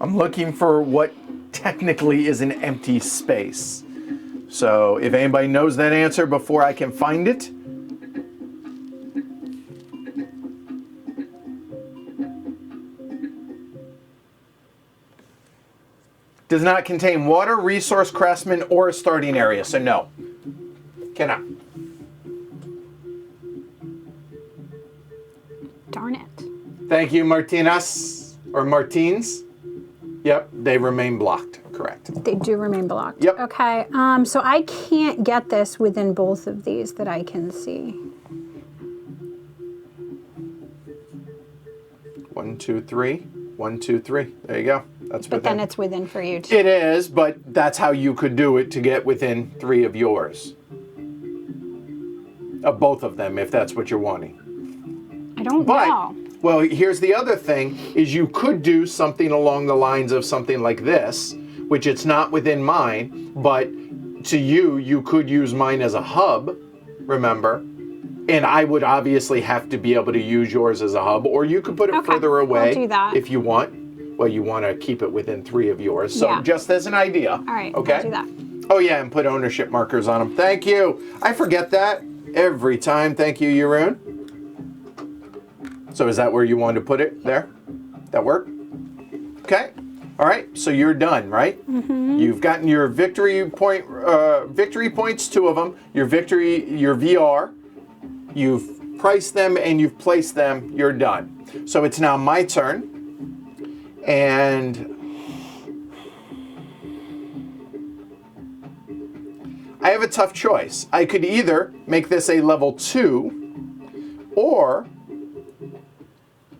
I'm looking for what technically is an empty space. So if anybody knows that answer before I can find it. Does not contain water, resource, craftsman, or a starting area, so no. Cannot. Darn it. Thank you, Martinez, or Martins. Yep, they remain blocked, correct. They do remain blocked. Yep. Okay, so I can't get this within both of these that I can see. 1, 2, 3. 1, 2, 3. There you go. That's But within. then it's within for you too. It is, but that's how you could do it to get within 3 of yours. Of both of them, if that's what you're wanting. I don't But, know. well, here's the other thing, is you could do something along the lines of something like this, which it's not within mine, but to you, you could use mine as a hub, remember? And I would obviously have to be able to use yours as a hub, or you could put it Okay, further away I'll do that. if you want. Well, you want to keep it within 3 of yours. So Yeah. just as an idea. All right, Okay. I'll do that. Oh yeah, and put ownership markers on them. Thank you. I forget that every time. Thank you, Jeroen. So is that where you want to put it? There? That work? Okay. All right. So you're done, right? You've gotten your victory points, 2 of them. Your VR. You've priced them and you've placed them. You're done. So it's now my turn. And I have a tough choice. I could either make this a level 2, or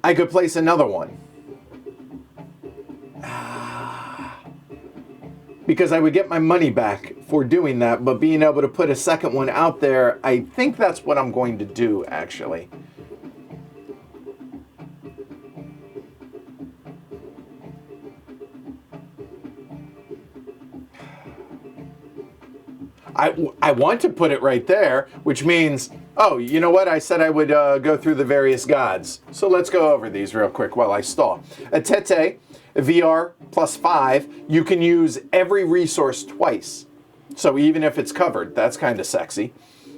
I could place another one. Because I would get my money back for doing that, but being able to put a second one out there, I think that's what I'm going to do, actually. I want to put it right there, which means, oh, you know what? I said I would go through the various gods. So let's go over these real quick while I stall. Atete, VR +5, you can use every resource twice. So even if it's covered, that's kind of sexy.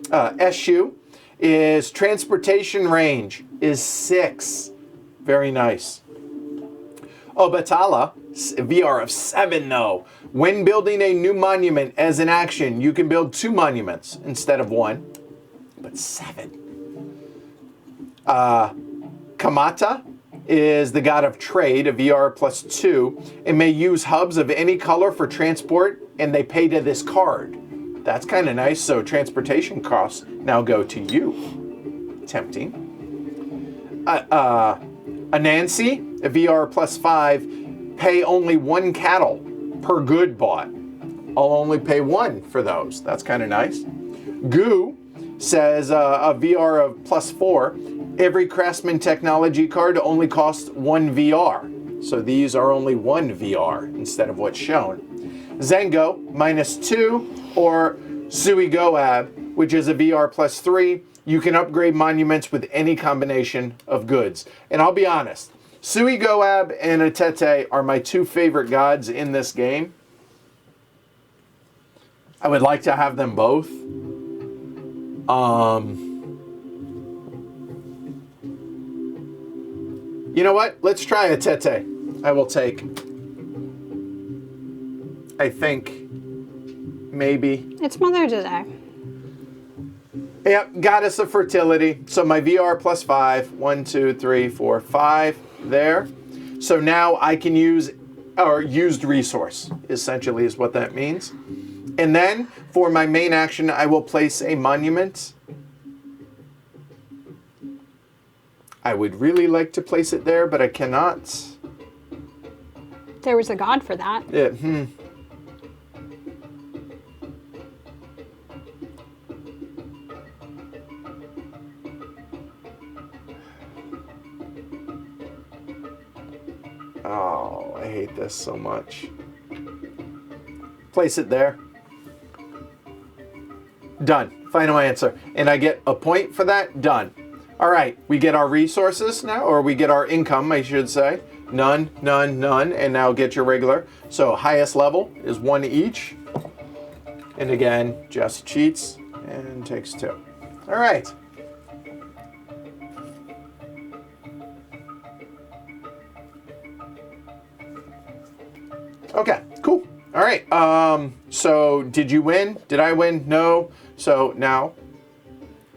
Eshu is transportation range is 6. Very nice. Obatala, VR of 7 though. When building a new monument as an action, you can build 2 monuments instead of 1, but 7. Kamata is the god of trade, a VR +2, and may use hubs of any color for transport, and they pay to this card. That's kind of nice, so transportation costs now go to you. Tempting. Anansi, a VR +5, pay only 1 cattle per good bought. I'll only pay 1 for those. That's kind of nice. Goo says a VR of +4. Every Craftsman technology card only costs 1 VR. So these are only 1 VR instead of what's shown. Zengo, -2, or Sui Goab, which is a VR +3. You can upgrade monuments with any combination of goods. And I'll be honest, Sui Goab and Atete are my 2 favorite gods in this game. I would like to have them both. You know what? Let's try Atete. I will take, I think, maybe. It's Mother's Day. Yep, goddess of fertility. So my VR +5, 1, 2, 3, 4, 5 there. So now I can use, or used resource, essentially is what that means. And then for my main action, I will place a monument. I would really like to place it there, but I cannot. There was a god for that. Yeah, Oh, I hate this so much. Place it there. Done. Final answer. And I get a point for that? Done. All right, we get our resources now, or we get our income, I should say. None, none, none, and now get your regular. So highest level is 1 each. And again, just cheats and takes 2. All right. Okay, cool. All right, so did you win? Did I win? No. So now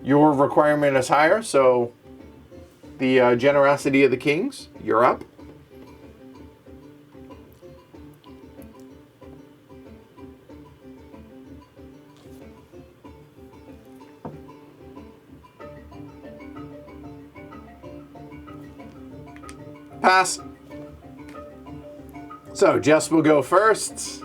your requirement is higher, so the generosity of the kings, you're up. Pass. So Jess will go first.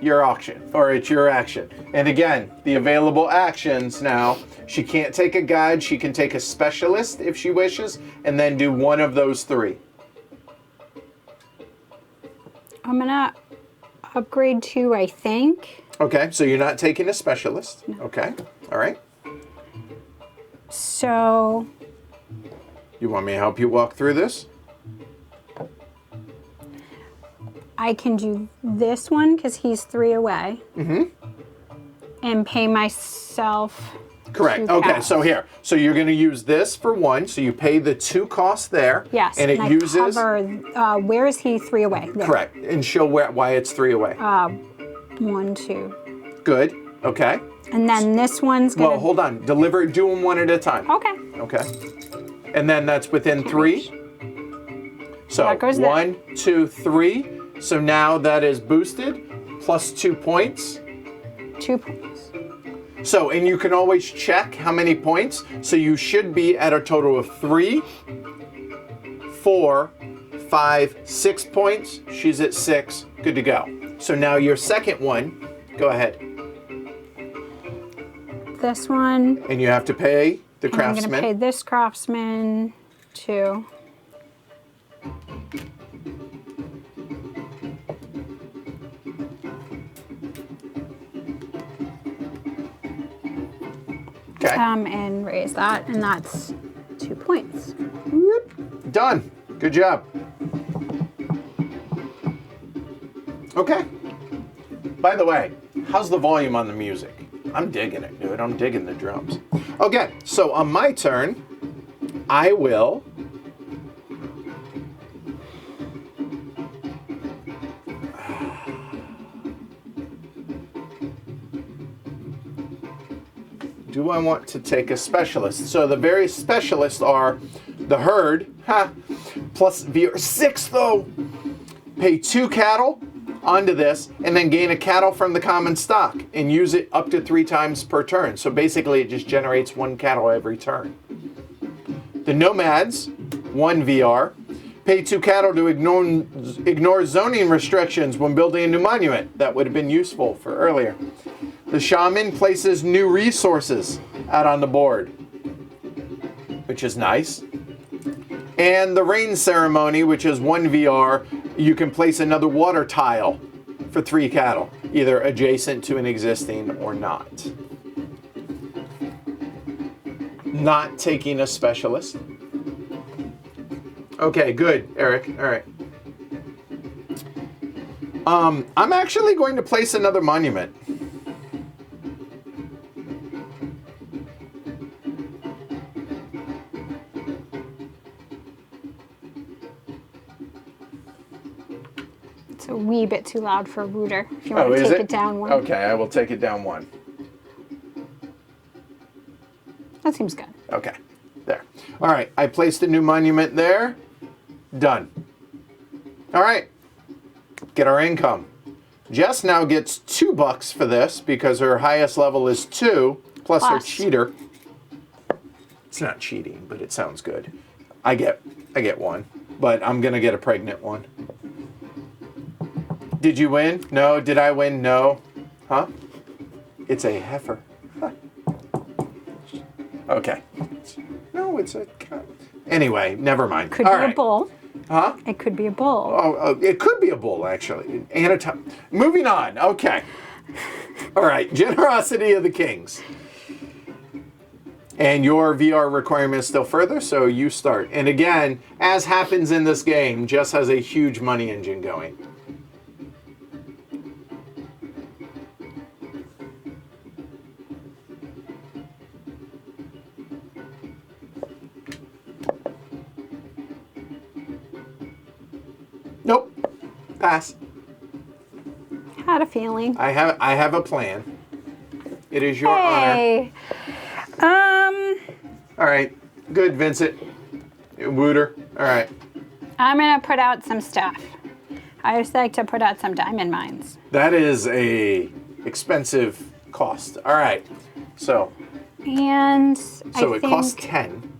Your auction, or it's your action. And again, the available actions now, she can't take a guide, she can take a specialist if she wishes, and then do one of those 3. I'm gonna upgrade 2, I think. Okay, so you're not taking a specialist. No. Okay, all right. So... You want me to help you walk through this? I can do this one because he's 3 away. Mm-hmm. And pay myself Correct. 2 Okay, cows. so here. So you're going to use this for 1, so you pay the 2 costs there. Yes. And it I uses... cover, where is he 3 away? There. Correct. And show why it's 3 away. 1, 2. Good. Okay. And then this one's going to... Well, hold on. Do them one at a time. Okay. Okay. And then that's within 3. So That goes there. 1, 2, 3. So now that is boosted, plus 2 points. 2 points. So, and you can always check how many points. So you should be at a total of 3, 4, 5, 6 points. She's at 6. Good to go. So now your second one, go ahead. This one. And you have to pay the I'm going to craftsman. pay this craftsman 2. Okay. And raise that, and that's 2 points. Done. Good job. Okay. By the way, how's the volume on the music? I'm digging it, dude. I'm digging the drums. Okay, so on my turn, I will... Do I want to take a specialist? So the various specialists are the herd, plus VR 6 though. Pay 2 cattle onto this, and then gain a cattle from the common stock, and use it up to 3 times per turn. So basically, it just generates 1 cattle every turn. The nomads, 1 VR. Pay 2 cattle to ignore zoning restrictions when building a new monument. That would have been useful for earlier. The shaman places new resources out on the board, which is nice. And the rain ceremony, which is 1 VR, you can place another water tile for 3 cattle, either adjacent to an existing or not. Not taking a specialist. Okay, good, Eric. All right. I'm actually going to place another monument. It's a wee bit too loud for a rooter. If you want to is take it down 1. Okay, I will take it down 1. That seems good. Okay, there. All right, I placed a new monument there. Done. All right, get our income. Jess now gets $2 for this because her highest level is 2, plus her cheater. It's not cheating, but it sounds good. I get 1, but I'm gonna get a pregnant one. Did you win? No. Did I win? No. Huh? It's a heifer. Huh. Okay. No, it's a cow. Anyway, never mind. Could All be a right. bull. Huh? It could be a bull. Oh, it could be a bull, actually. Moving on. Okay. All right. Generosity of the Kings. And your VR requirement is still further, so you start. And again, as happens in this game, Jess has a huge money engine going. Nope. Pass. Had a feeling. I have a plan. It is your honor. Hey. All right. Good, Vincent. Wooter. All right. I'm going to put out some stuff. I just like to put out some diamond mines. That is a expensive cost. All right. So And I it think, costs 10.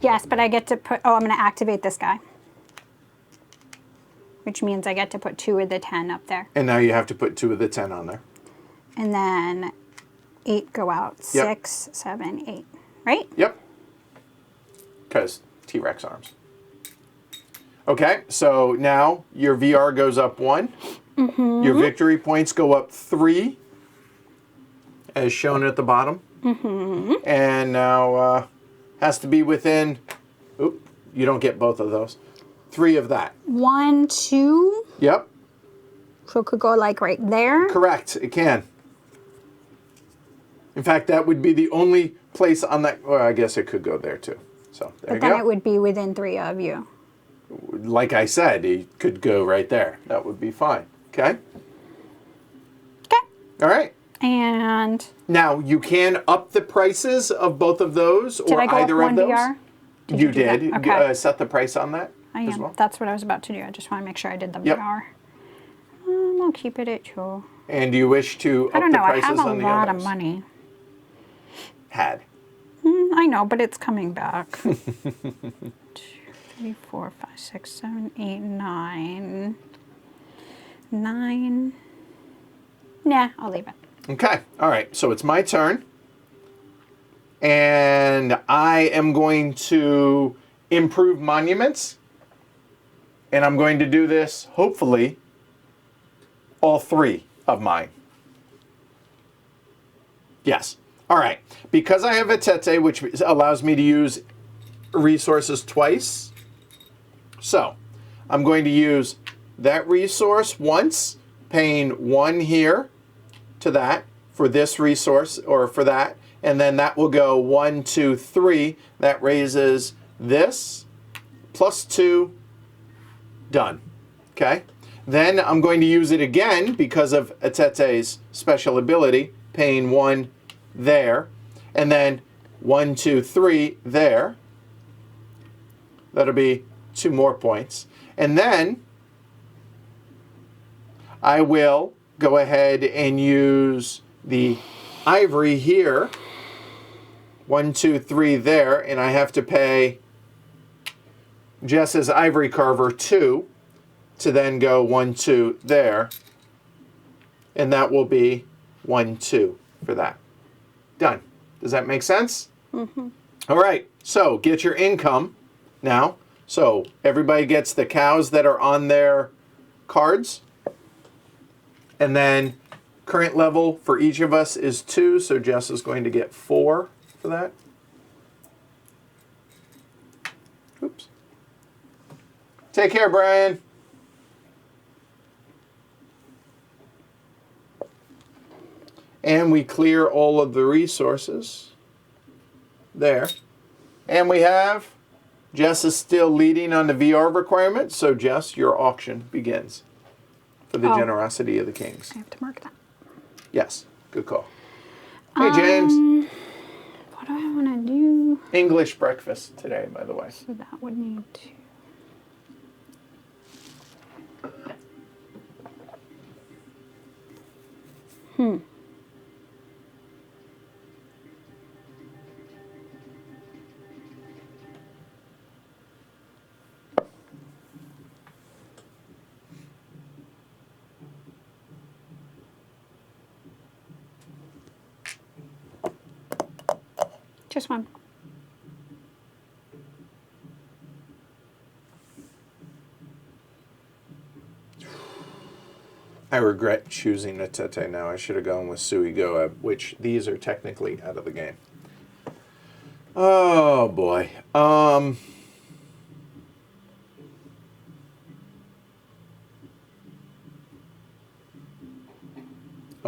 Yes, but I get to put, I'm going to activate this guy. Which means I get to put 2 of the 10 up there. And now you have to put 2 of the 10 on there. And then 8 go out. Yep. 6, 7, 8. Right? Yep. Because T-Rex arms. Okay, so now your VR goes up 1. Mm-hmm. Your victory points go up 3, as shown at the bottom. Mm-hmm. And now has to be within. Oop, you don't get both of those. 3 of that. 1, 2. Yep. So it could go like right there. Correct. It can. In fact, that would be the only place on that. Well, I guess it could go there too. So there you But then go. it would be within 3 of you. Like I said, it could go right there. That would be fine. Okay. Okay. All right. And Now you can up the prices of both of those did or I go up either of one those. VR? You do that? did. Okay. Set the price on that I as am. well. That's what I was about to do. I just want to make sure I did the Yep. VR. I'll keep it at 2. And do you wish to up I don't the know. I prices have a on the lot others? of money. Had. I know, but it's coming back. 2, 3, 4, 5, 6, 7, 8, 9. 9. Nah, I'll leave it. Okay. All right. So it's my turn. And I am going to improve monuments. And I'm going to do this, hopefully, all 3 of mine. Yes. All right. Because I have a Tete, which allows me to use resources twice. So I'm going to use that resource once, paying 1 here to that for this resource or for that. And then that will go 1, 2, 3. That raises this plus 2. Done. Okay. Then I'm going to use it again because of Atete's special ability, paying 1 there. And then 1, 2, 3 there. That'll be 2 more points. And then I will go ahead and use the ivory here. 1, 2, 3 there. And I have to pay Jess's ivory carver 2 to then go 1, 2 there. And that will be 1, 2 for that. Done. Does that make sense? Mm-hmm. All right. So get your income now. So everybody gets the cows that are on their cards. And then current level for each of us is 2. So Jess is going to get 4 for that. Oops. Take care, Brian. And we clear all of the resources there. And we have Jess is still leading on the VR requirement. So Jess, your auction begins for the generosity of the kings. I have to mark that. Yes, good call. Hey, James. What do I want to do? English breakfast today, by the way. So that would need to. Just one. I regret choosing a Tete now. I should have gone with Sui Goa, which these are technically out of the game. Oh boy. A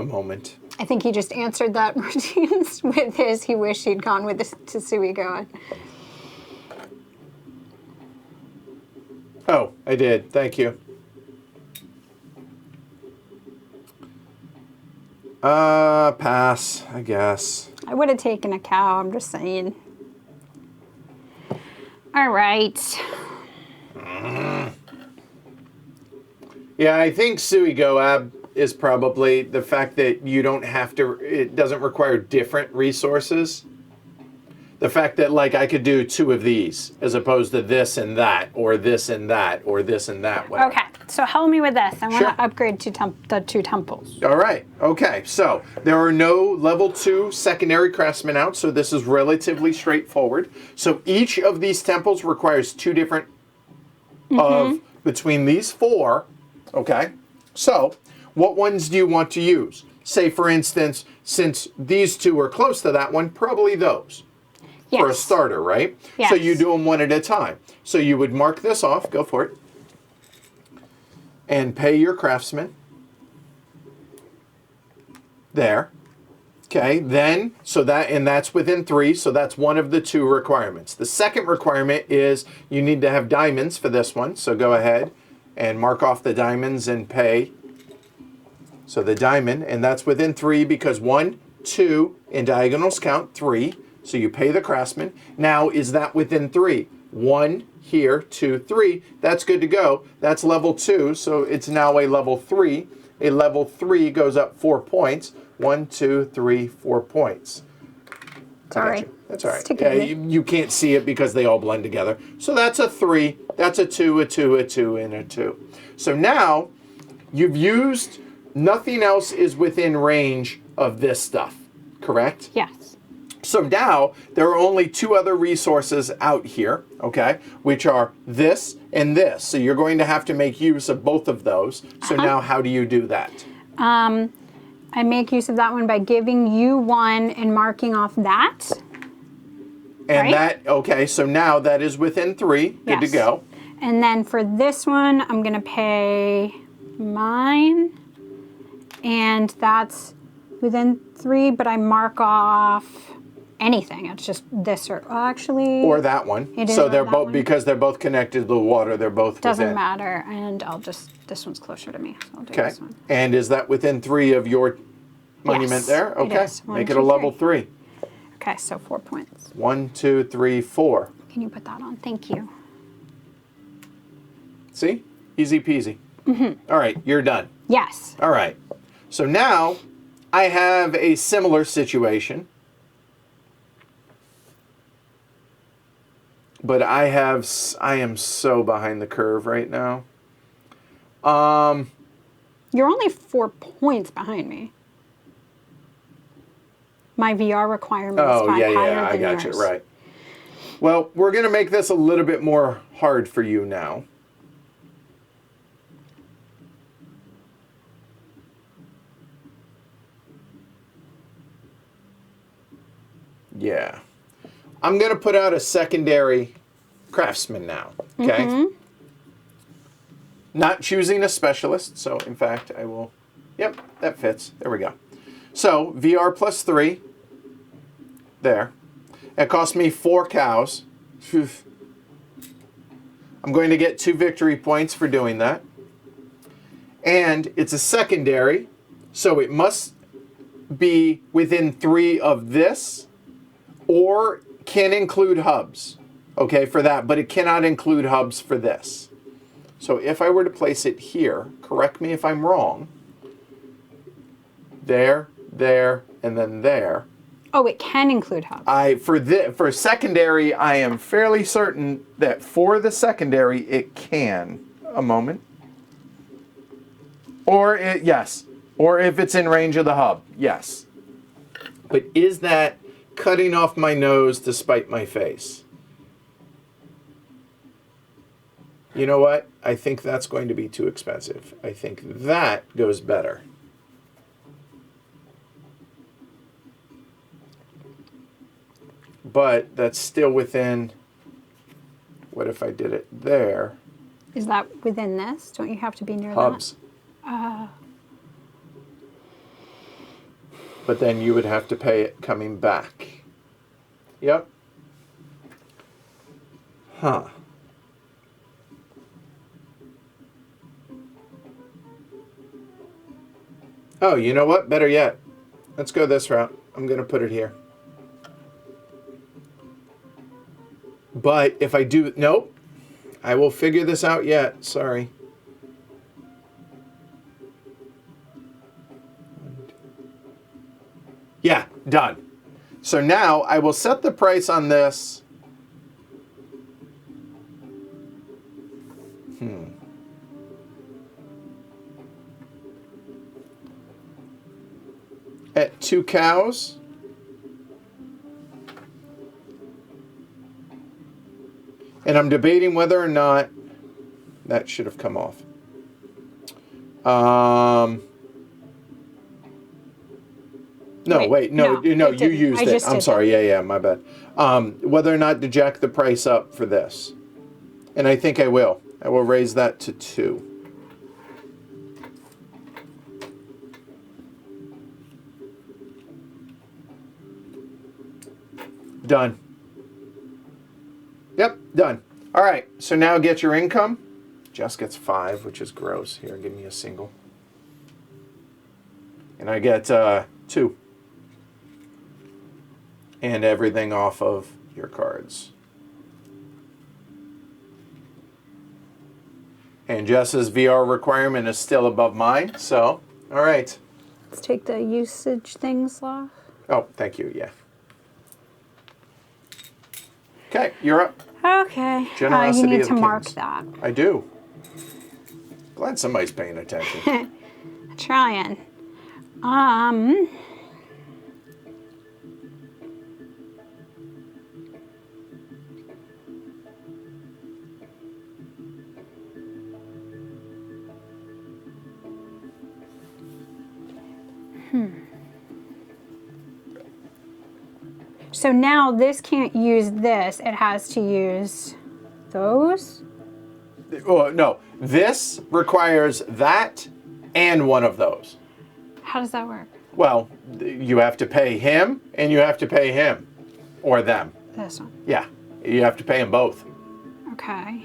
moment. I think he just answered that Martinez with his. He wished he'd gone with this to Suigo. Oh, I did. Thank you. Pass, I guess. I would have taken a cow. I'm just saying. All right. Yeah, I think Sui Goab is probably the fact that you don't have to, it doesn't require different resources. The fact that, like, I could do 2 of these as opposed to this and that, or this and that, or this and that. Whatever. Okay, so help me with this. I want Sure. to upgrade to the 2 temples. All right. Okay. So there are no level 2 secondary craftsmen out, so this is relatively straightforward. So each of these temples requires 2 different of between these 4. Okay. So what ones do you want to use? Say, for instance, since these 2 are close to that one, probably those. Yes. For a starter, right? Yes. So you do them one at a time. So you would mark this off, go for it, and pay your craftsman. There. Okay, then, and that's within 3, so that's one of the 2 requirements. The second requirement is you need to have diamonds for this one, so go ahead and mark off the diamonds and pay. So the diamond, and that's within 3 because 1, 2, and diagonals count 3, so you pay the craftsman. Now, is that within 3? 1 here, 2, 3, that's good to go. That's level 2, so it's now a level 3. A level 3 goes up 4 points. 1, 2, 3, 4 points. Sorry. That's all right. Yeah, you can't see it because they all blend together. So that's a 3, that's a 2, a 2, a 2, and a 2. So now you've used, nothing else is within range of this stuff, correct? Yes. So now there are only 2 other resources out here, okay, which are this and this. So you're going to have to make use of both of those. So now how do you do that? I make use of that one by giving you 1 and marking off that. And right? Okay, so now that is within 3. Good to go. And then for this one, I'm going to pay mine. And that's within 3, but I mark off anything. It's just this or or that one. So they're both because they're both connected to the water. They're both doesn't matter. And I'll just this one's closer to me. So I'll do this one. And is that within 3 of your monument there? Okay. It is. Make it a level 3. Okay, so 4 points. 1, 2, 3, 4. Can you put that on? Thank you. See? Easy peasy. All right, you're done. Yes. All right. So now I have a similar situation. But I am so behind the curve right now. You're only 4 points behind me. My VR requirement is higher than I got yours. you, right. Well, we're going to make this a little bit more hard for you now. Yeah. I'm going to put out a secondary craftsman now, okay? Not choosing a specialist, so in fact I will, yep, that fits. There we go. So VR plus 3, there. It cost me 4 cows. Phew. I'm going to get 2 victory points for doing that. And it's a secondary, so it must be within 3 of this, or can include hubs, okay, for that, but it cannot include hubs for this. So if I were to place it here, correct me if I'm wrong, there, and then there. Oh, it can include hubs. For secondary, I am fairly certain that for the secondary, it can. A moment. Or yes. Or if it's in range of the hub, yes. But is that cutting off my nose to spite my face? You know what? I think that's going to be too expensive. I think that goes better. But that's still within, what if I did it there? Is that within this? Don't you have to be near hubs. But then you would have to pay it coming back. Yep. Huh. Oh, you know what? Better yet. Let's go this route. I'm going to put it here. But if I do, nope. I will figure this out yet. Sorry. Yeah, done. So now I will set the price on this. At 2 cows. And I'm debating whether or not that should have come off. No, wait, no, you used it. I'm sorry. Yeah, my bad. Whether or not to jack the price up for this. And I think I will. I will raise that to 2. Done. Yep, done. All right, so now get your income. Jess gets 5, which is gross. Here, give me a single. And I get 2. And everything off of your cards. And Jess's VR requirement is still above mine, so, all right. Let's take the usage things off. Oh, thank you, yeah. Okay, you're up. Okay. Generosity you need of to the mark kings. that. I do. Glad somebody's paying attention. Trying. So now this can't use this. It has to use those. Oh, no, this requires that and one of those. How does that work? Well, you have to pay him and you have to pay him or them. This one. Yeah, you have to pay them both. Okay.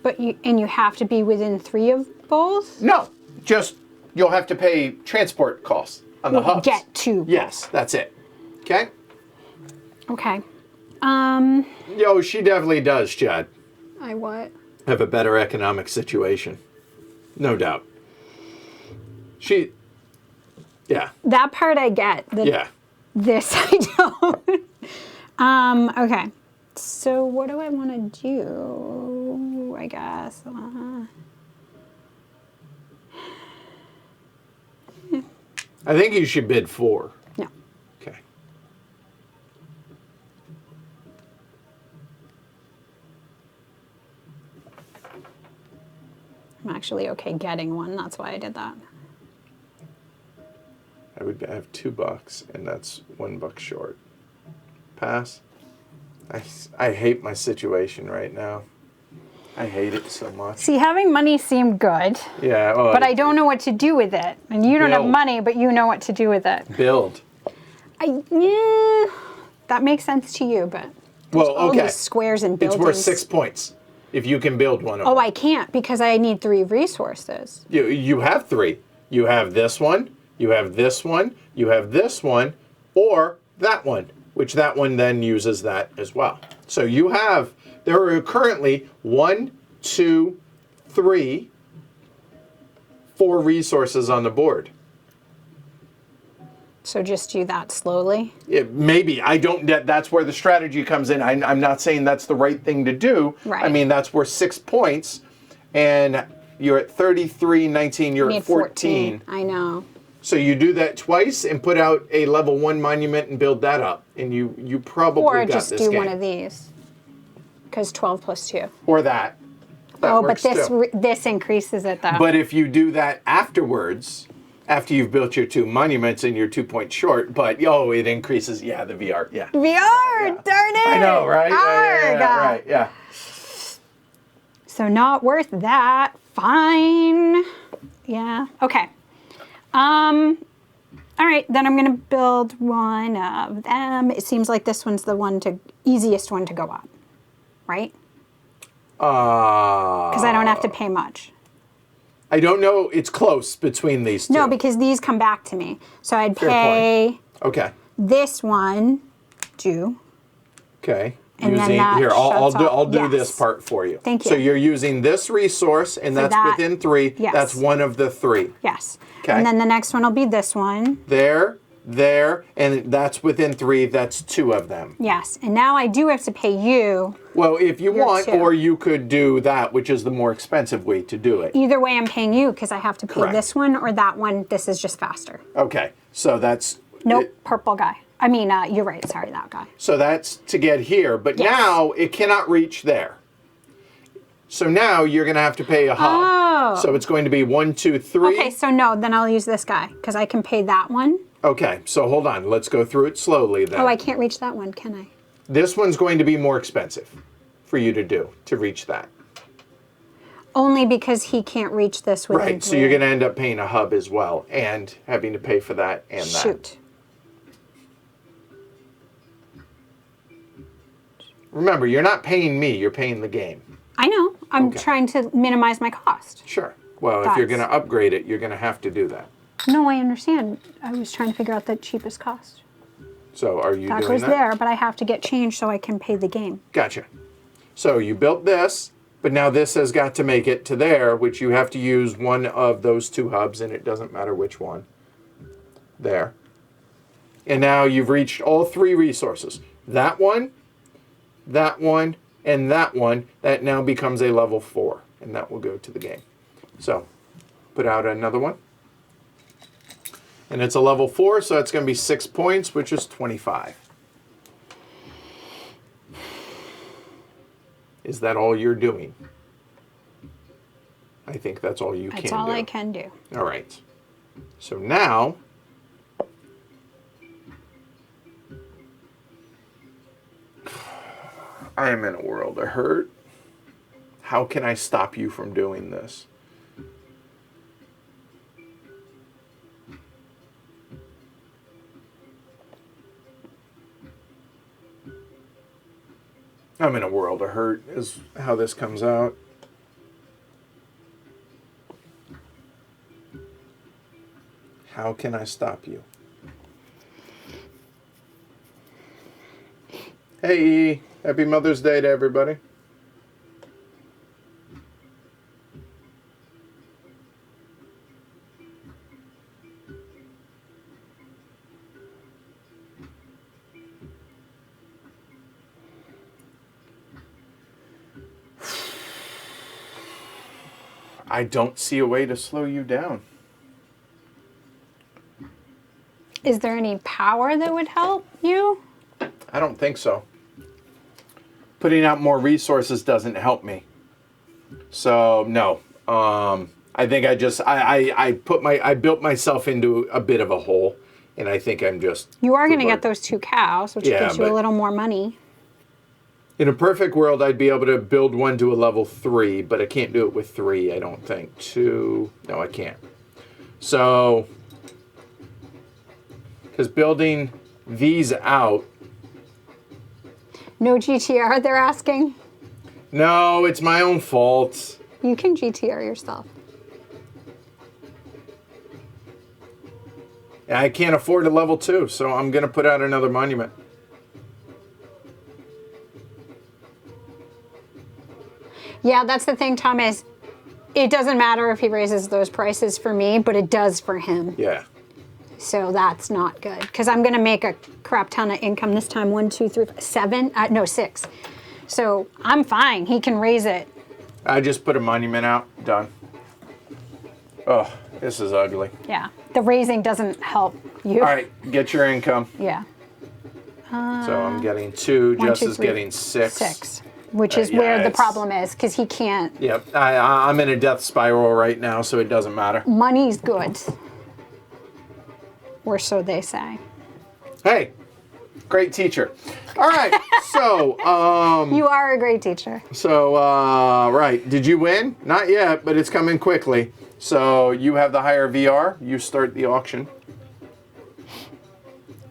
But you have to be within 3 of both? No, just you'll have to pay transport costs on the hubs. Get to. Yes, that's it. Okay? Okay. Yo, she definitely does, Chad. I what? Have a better economic situation. No doubt. Yeah. That part I get. Yeah. This I don't. Okay. So what do I want to do? I guess. I think you should bid 4. No. Okay. I'm actually okay getting one. That's why I did that. I would have $2 and that's $1 short. Pass. I hate my situation right now. I hate it so much. See, having money seemed good. Yeah. Well, But I don't know what to do with it. And you don't have Build. money, but you know what to do with it. Build. Yeah, that makes sense to you, but Well, all okay. these squares and It's buildings. worth 6 points if you can build one of Oh, them. I can't because I need 3 resources. You have 3. You have this one, you have this one, you have this one, or that one, which that one then uses that as well. So you have, there are currently 1, 2, 3, 4 resources on the board. So just do that slowly. Maybe. I don't, that's where the strategy comes in. I'm not saying that's the right thing to do. Right. I mean, that's worth 6 points, and you're at 33, 19, you're Need at 14. I know. So you do that twice and put out a level 1 monument and build that up, and you probably Or got just this do game. one of these. Because 12 plus 2. Or that. That Oh, but works too. this increases it though. But if you do that afterwards, after you've built your 2 monuments and you're 2 points short, but it increases, the VR, yeah. VR, darn it! I know, right? Arg. Right, yeah. So not worth that. Fine. Yeah. Okay. All right, then I'm gonna build one of them. It seems like this one's the easiest one to go up, right? Because I don't have to pay much. I don't know. It's close between these 2. No, because these come back to me. So I'd Fair pay Okay. this one, 2. Okay. And then that here, I'll shuts off. do Yes. this part for you. Thank you. So you're using this resource, and that's that- within 3. yes. That's one of the 3. Yes. Okay. And then the next one will be this one. There, and that's within 3. That's 2 of them. Yes. And now I do have to pay you. Well, if you want, 2. or you could do that, which is the more expensive way to do it. Either way, I'm paying you because I have to pay Correct. this one or that one. This is just faster. Okay, so that's Nope, purple guy. I mean, you're right. Sorry, that guy. So that's to get here, but Yes. now it cannot reach there. So now you're going to have to pay a hub. Oh. So it's going to be 1, 2, 3. Okay, so no, then I'll use this guy because I can pay that one. Okay, so hold on. Let's go through it slowly then. Oh, I can't reach that one, can I? This one's going to be more expensive for you to reach that. Only because he can't reach this within Right, so 3. you're going to end up paying a hub as well and having to pay for that and that. Shoot. Remember, you're not paying me, you're paying the game. I know. I'm Okay. trying to minimize my cost. Sure. Well, if you're going to upgrade it, you're going to have to do that. No, I understand. I was trying to figure out the cheapest cost. So are you That doing goes that? there, but I have to get change so I can pay the game. Gotcha. So you built this, but now this has got to make it to there, which you have to use one of those two hubs, and it doesn't matter which one. There. And now you've reached all three resources. That one, and that one. That now becomes a level 4, and that will go to the game. So put out another one. And it's a level 4, so it's going to be 6 points, which is 25. Is that all you're doing? I think that's all you can do. That's all I can do. All right. So now, I am in a world of hurt. How can I stop you from doing this? I'm in a world of hurt is how this comes out. How can I stop you? Hey, happy Mother's Day to everybody. I don't see a way to slow you down. Is there any power that would help you? I don't think so. Putting out more resources doesn't help me. So no. I think I built myself into a bit of a hole, and I think I'm just. You are going to get those 2 cows, which gives you a little more money. In a perfect world, I'd be able to build one to a level 3, but I can't do it with 3, I don't think. 2, no, I can't. So, because building these out. No GTR, they're asking? No, it's my own fault. You can GTR yourself. I can't afford a level 2, so I'm going to put out another monument. Yeah, that's the thing, Tom, is it doesn't matter if he raises those prices for me, but it does for him. Yeah. So that's not good, because I'm going to make a crap ton of income this time. 1, 2, 3, 5, 7, no, 6. So I'm fine. He can raise it. I just put a monument out. Done. Oh, this is ugly. Yeah. The raising doesn't help you. All right, get your income. Yeah. So I'm getting 2. 1, Jess 2, is 3, getting 6. 6. Which is where the problem is, because he can't. Yep, I'm in a death spiral right now, so it doesn't matter. Money's good. Or so they say. Hey, great teacher. All right, so You are a great teacher. So right, did you win? Not yet, but it's coming quickly. So you have the higher VR. You start the auction.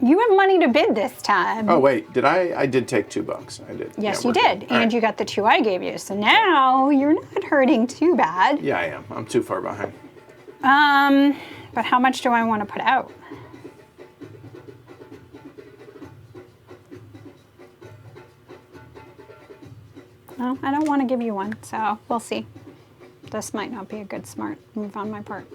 You have money to bid this time. Oh wait, did I? I did take $2. I did. Yes, Yeah, you we're did. good. All And right. you got the 2 I gave you. So now you're not hurting too bad. Yeah, I am. I'm too far behind. But how much do I want to put out? No, I don't want to give you one, so we'll see. This might not be a good smart move on my part.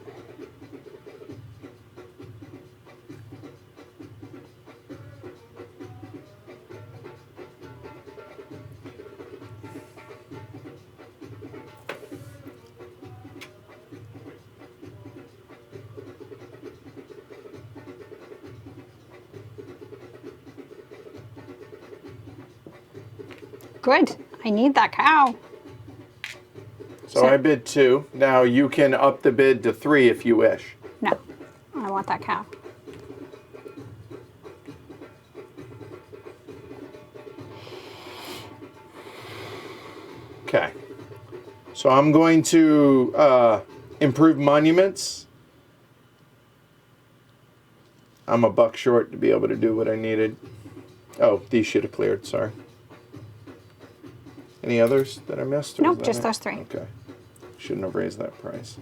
Good. I need that cow. So I bid 2. Now you can up the bid to 3 if you wish. No, I want that cow. Okay. So I'm going to improve monuments. I'm $1 short to be able to do what I needed. Oh, these should have cleared, sorry. Any others that I missed? Or Nope, was that just it? those 3. Okay. Shouldn't have raised that price.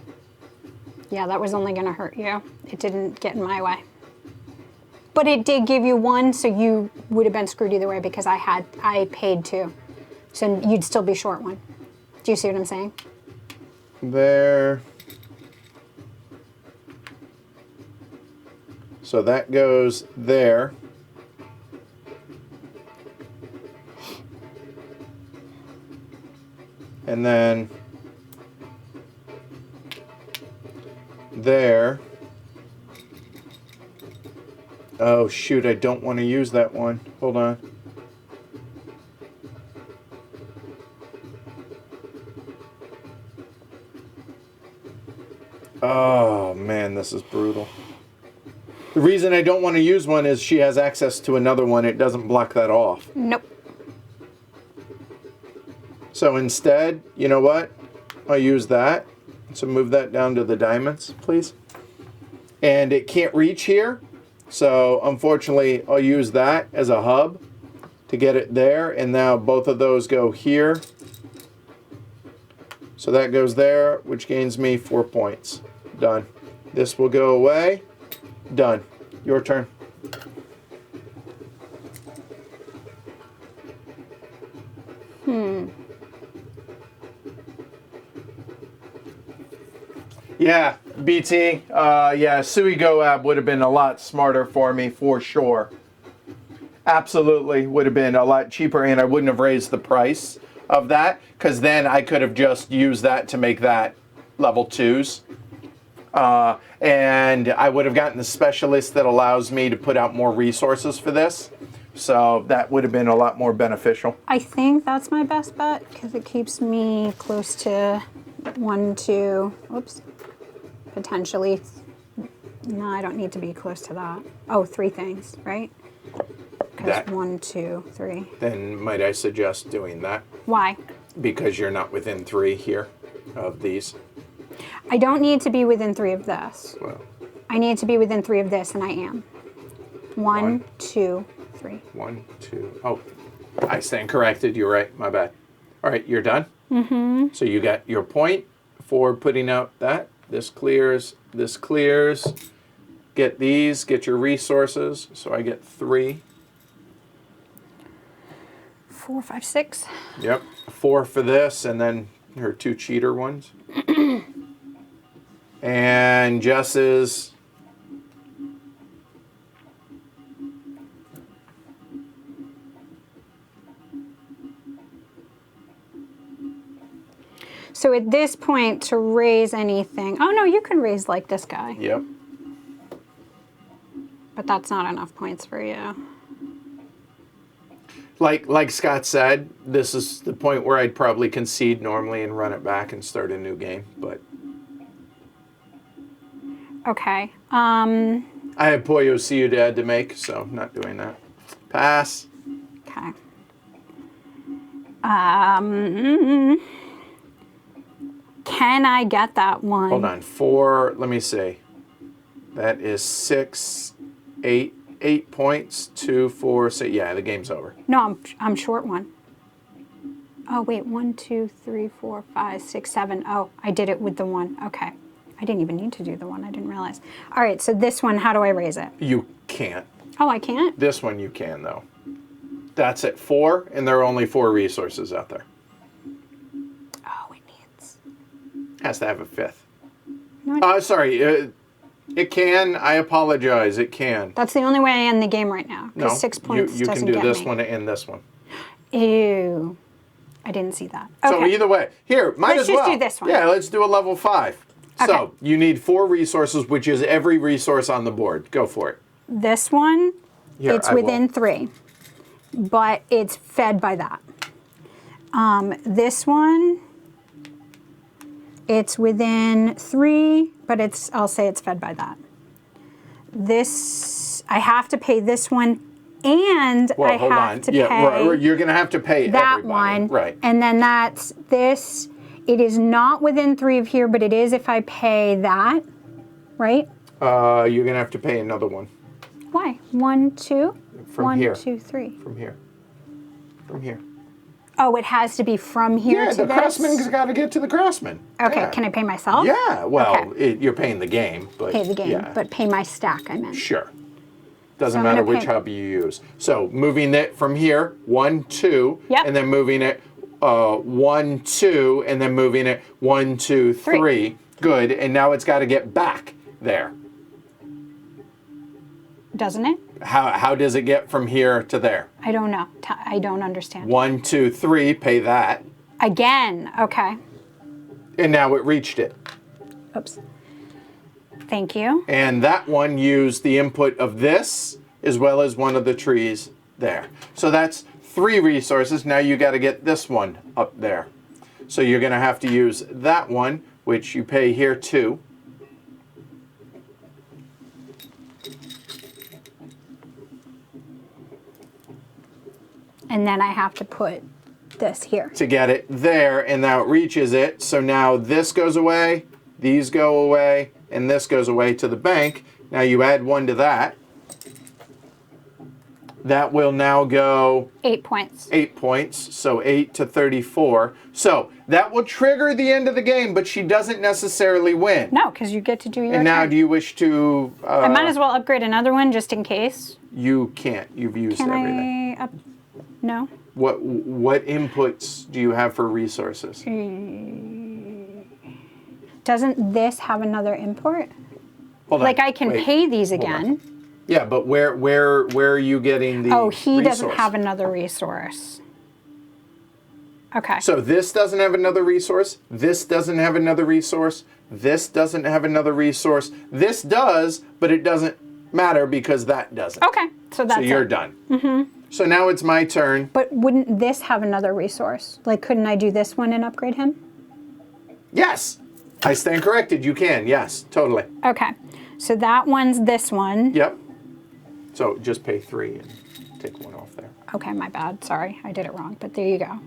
Yeah, that was only going to hurt you. It didn't get in my way. But it did give you 1, so you would have been screwed either way because I paid 2. So you'd still be short 1. Do you see what I'm saying? There. So that goes there. And then there. Oh shoot, I don't want to use that one. Hold on. Oh man, this is brutal. The reason I don't want to use one is she has access to another one. It doesn't block that off. Nope. So instead, you know what? I'll use that. So move that down to the diamonds, please. And it can't reach here. So unfortunately, I'll use that as a hub to get it there. And now both of those go here. So that goes there, which gains me 4 points. Done. This will go away. Done. Your turn. Yeah, BT. Yeah, Sui Goab would have been a lot smarter for me, for sure. Absolutely would have been a lot cheaper, and I wouldn't have raised the price of that, because then I could have just used that to make that level 2s. And I would have gotten the specialist that allows me to put out more resources for this. So that would have been a lot more beneficial. I think that's my best bet because it keeps me close to 1, 2, oops, potentially. No, I don't need to be close to that. Oh, 3 things, right? Because 1, 2, 3. Then might I suggest doing that? Why? Because you're not within 3 here of these. I don't need to be within 3 of this. Well, I need to be within 3 of this, and I am. 1, One. 2, 3. 1, 2. Oh, I stand corrected. You're right. My bad. All right, you're done? Mm-hmm. So you got your point for putting out that. This clears. This clears. Get these. Get your resources. So I get 3. 4, 5, 6. Yep. 4 for this, and then her 2 cheater ones. And Jess's. So at this point, to raise anything, oh no, you can raise like this guy, Yep. but that's not enough points for you. Like Scott said, this is the point where I'd probably concede normally and run it back and start a new game. But Okay. I have Pollo Ciudad to make, so I'm not doing that. Pass. Okay. Can I get that one? Hold on. 4. Let me see. That is 6, 8. 8 points. 2, 4, 6. Yeah, the game's over. No, I'm short 1. Oh wait, 1, 2, 3, 4, 5, 6, 7. Oh, I did it with the 1. Okay. I didn't even need to do the 1. I didn't realize. All right, so this one, how do I raise it? You can't. Oh, I can't? This one you can, though. That's at 4, and there are only 4 resources out there. Oh, it needs. Has to have a 5th. No, Sorry. It can. I apologize. It can. that's the only way I end the game right now. No. Because 6 points you doesn't can do get this me. one and this one. Ew. I didn't see that. So Okay. either way. Here, might Let's as well. just do this one. Yeah, let's do a level 5. Okay. So you need 4 resources, which is every resource on the board. Go for it. This one, Here, it's I will. within 3, but it's fed by that. This one, it's within 3, but I'll say it's fed by that. This, I have to pay this one, and Well, I hold have on. to Yeah, pay you're going to have to pay that everybody. one. Right. And then that's this. It is not within 3 of here, but it is if I pay that, right? You're going to have to pay another one Why? 1, 2? from 1, here. 2, 3. From here. From here. Oh, it has to be from here Yeah, to the this? craftsman's got to get to the craftsman. Okay, Yeah. can I pay myself? Yeah, well, Okay. you're paying the game, but Pay the game, yeah. but pay my stack, I meant. Sure. Doesn't I'm matter gonna which pay- hub you use. So moving it from here, 1, 2, Yep. and then moving it 1, 2, and then moving it 1, 2, 3. Good, and now it's got to get back there. Doesn't it? How does it get from here to there? I don't know. I don't understand. 1, 2, 3, pay that. Again, okay. And now it reached it. Oops. Thank you. And that one used the input of this as well as one of the trees there. So that's 3 resources. Now you got to get this one up there. So you're going to have to use that one, which you pay here too. And then I have to put this here. To get it there, and now it reaches it. So now this goes away, these go away, and this goes away to the bank. Now you add 1 to that. That will now go 8 points. 8 points, so 8 to 34. So that will trigger the end of the game, but she doesn't necessarily win. No, because you get to do your And now turn. do you wish to... I might as well upgrade another one just in case. You can't. You've used Can everything. I No? What inputs do you have for resources? Doesn't this have another import? Hold on, Like I can wait, pay these hold on. again. Yeah, but where are you getting the Oh, he doesn't resource? have another resource. Okay. So this doesn't have another resource. This doesn't have another resource. This doesn't have another resource. This does, but it doesn't matter because that doesn't. Okay, so that's So you're it. done. Mm-hmm. So now it's my turn. But wouldn't this have another resource? Like, couldn't I do this one and upgrade him? Yes, I stand corrected. You can. Yes, totally. Okay, so that one's this one. Yep. So just pay 3 and take 1 off there. Okay, my bad. Sorry, I did it wrong. But there you go.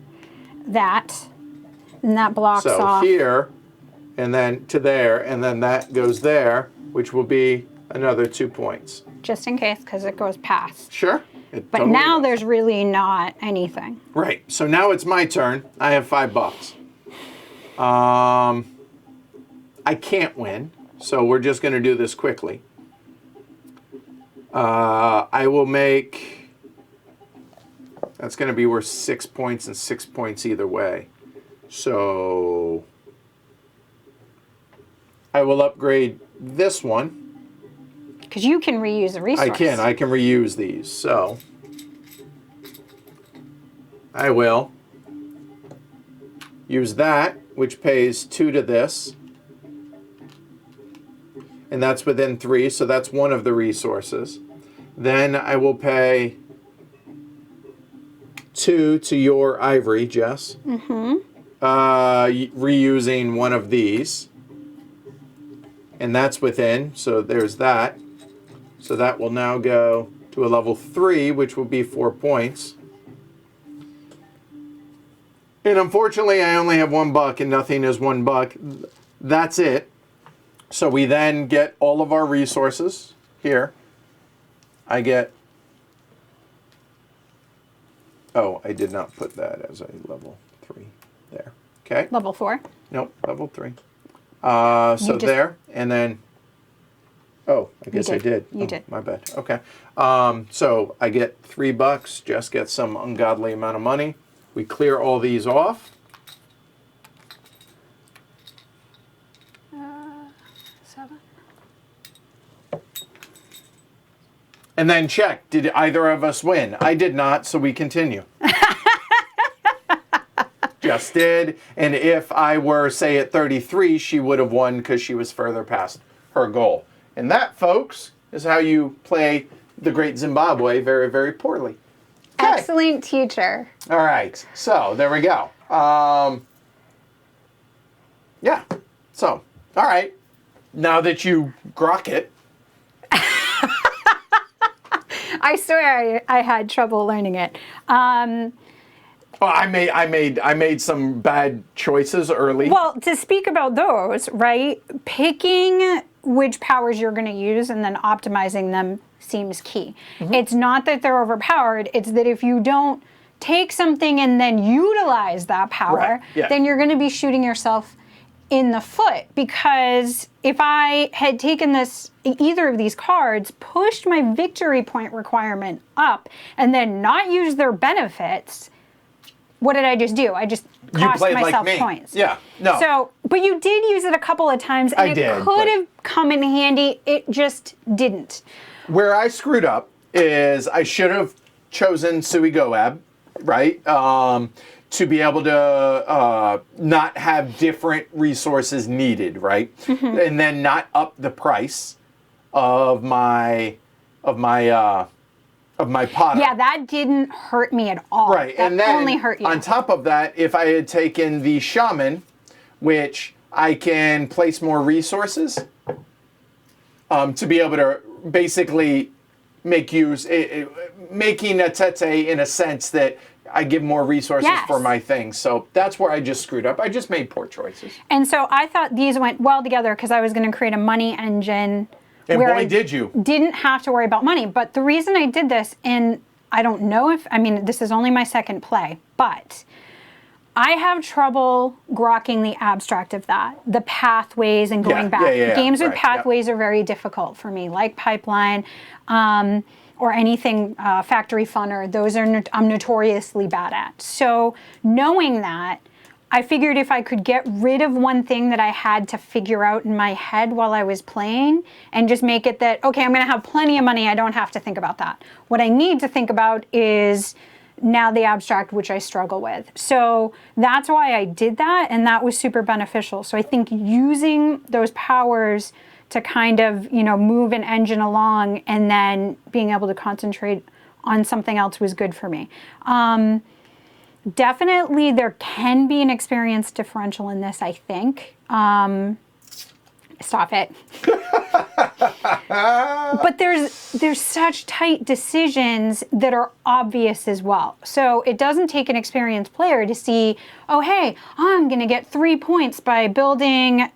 That, and that blocks So off. here, and then to there, and then that goes there, which will be another 2 points. Just in case, because it goes past. Sure. It But totally now does. there's really not anything. Right. So now it's my turn. I have $5. I can't win, so we're just going to do this quickly. I will make. That's going to be worth 6 points and 6 points either way. So I will upgrade this one. Because you can reuse the resource. I can reuse these. So I will use that, which pays 2 to this. And that's within 3, so that's one of the resources. Then I will pay 2 to your ivory, Jess. Mm-hmm. Reusing one of these. And that's within, so there's that. So that will now go to a level 3, which will be 4 points. And unfortunately, I only have $1 and nothing is $1. That's it. So we then get all of our resources here. I get... Oh, I did not put that as a level 3 there. Okay. Level 4. Nope, level 3. So just- there, and then... Oh, I guess I did. You did. My bad. Okay. So I get $3. Jess gets some ungodly amount of money. We clear all these off. 7. And then check. Did either of us win? I did not, so we continue. Jess did. And if I were, say, at 33, she would have won because she was further past her goal. And that, folks, is how you play the Great Zimbabwe very, very poorly. Okay. Excellent teacher. All right. So there we go. Yeah. So, all right. Now that you grok it. I swear I had trouble learning it. Well, I made some bad choices early. Well, to speak about those, right? Picking which powers you're going to use and then optimizing them seems key. Mm-hmm. It's not that they're overpowered. It's that if you don't take something and then utilize that power, Right, yeah. then you're going to be shooting yourself in the foot. Because if I had taken either of these cards, pushed my victory point requirement up, and then not used their benefits, what did I just do? I just cost played like myself me. points. Yeah, no. So, but you did use it a couple of times, and I it did, could but- have come in handy. It just didn't. Where I screwed up is I should have chosen Sui Goab, right? To be able to not have different resources needed, right? And then not up the price of my potter. Yeah, that didn't hurt me at all. Right, That and then only hurt you. on top of that, if I had taken the shaman, which I can place more resources to be able to basically make use, making a tete in a sense that I give more resources Yes. for my things. So that's where I just screwed up. I just made poor choices. And so I thought these went well together because I was going to create a money engine. And where boy, I did you. didn't have to worry about money. But the reason I did this, and I don't know if, I mean, this is only my second play, but I have trouble grokking the abstract of that, the pathways and going back. Games with right, pathways are very difficult for me, like Pipeline or anything Factory Funner. Those are I'm notoriously bad at. So knowing that, I figured if I could get rid of one thing that I had to figure out in my head while I was playing and just make it that, okay, I'm going to have plenty of money. I don't have to think about that. What I need to think about is now the abstract, which I struggle with. So that's why I did that, and that was super beneficial. So I think using those powers to kind of, move an engine along and then being able to concentrate on something else was good for me. Definitely there can be an experience differential in this, I think. Stop it. But there's such tight decisions that are obvious as well. So it doesn't take an experienced player to see, oh, hey, I'm going to get 3 points by building,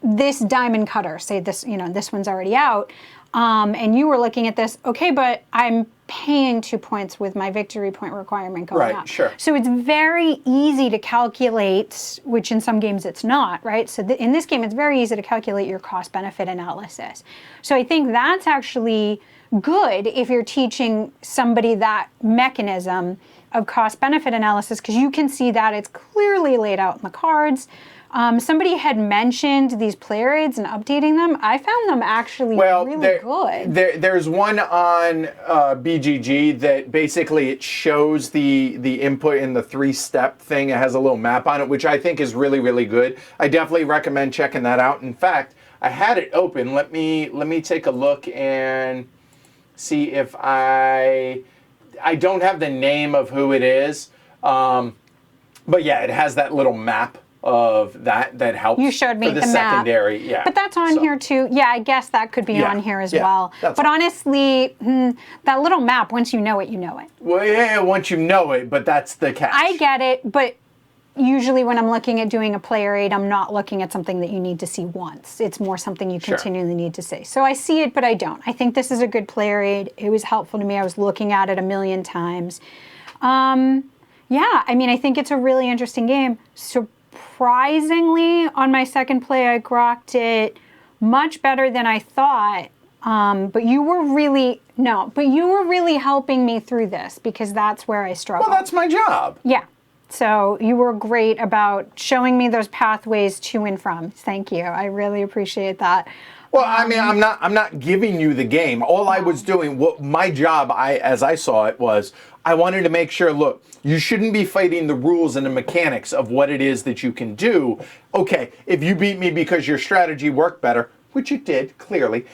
this diamond cutter. Say this, this one's already out. And you were looking at this, okay, but I'm paying 2 points with my victory point requirement going up. Right, sure. So it's very easy to calculate, which in some games it's not, right? So in this game, it's very easy to calculate your cost-benefit analysis. So I think that's actually good if you're teaching somebody that mechanism of cost-benefit analysis, because you can see that it's clearly laid out in the cards. Somebody had mentioned these player aids and updating them. I found them actually really good. There's one on BGG that basically it shows the input in the 3-step thing. It has a little map on it, which I think is really, really good. I definitely recommend checking that out. In fact, I had it open. Let me take a look and see if I don't have the name of who it is. But yeah, it has that little map of that helps. You showed me for the map. Secondary, yeah. But that's on here too. Yeah, I guess that could be on here as well. But honestly, that little map, once you know it, you know it. Well, yeah, once you know it, but that's the catch. I get it, but usually when I'm looking at doing a player aid, I'm not looking at something that you need to see once. It's more something you continually need to see. So I see it, but I don't. I think this is a good player aid. It was helpful to me. I was looking at it a million times. Yeah, I mean, I think it's a really interesting game. Surprisingly, on my second play, I grokked it much better than I thought. But you were really helping me through this because that's where I struggle. Well, that's my job. Yeah. So you were great about showing me those pathways to and from. Thank you. I really appreciate that. Well, I mean, I'm not giving you the game. All I was doing, what my job, as I saw it, was I wanted to make sure, look, you shouldn't be fighting the rules and the mechanics of what it is that you can do. Okay, if you beat me because your strategy worked better, which it did, clearly,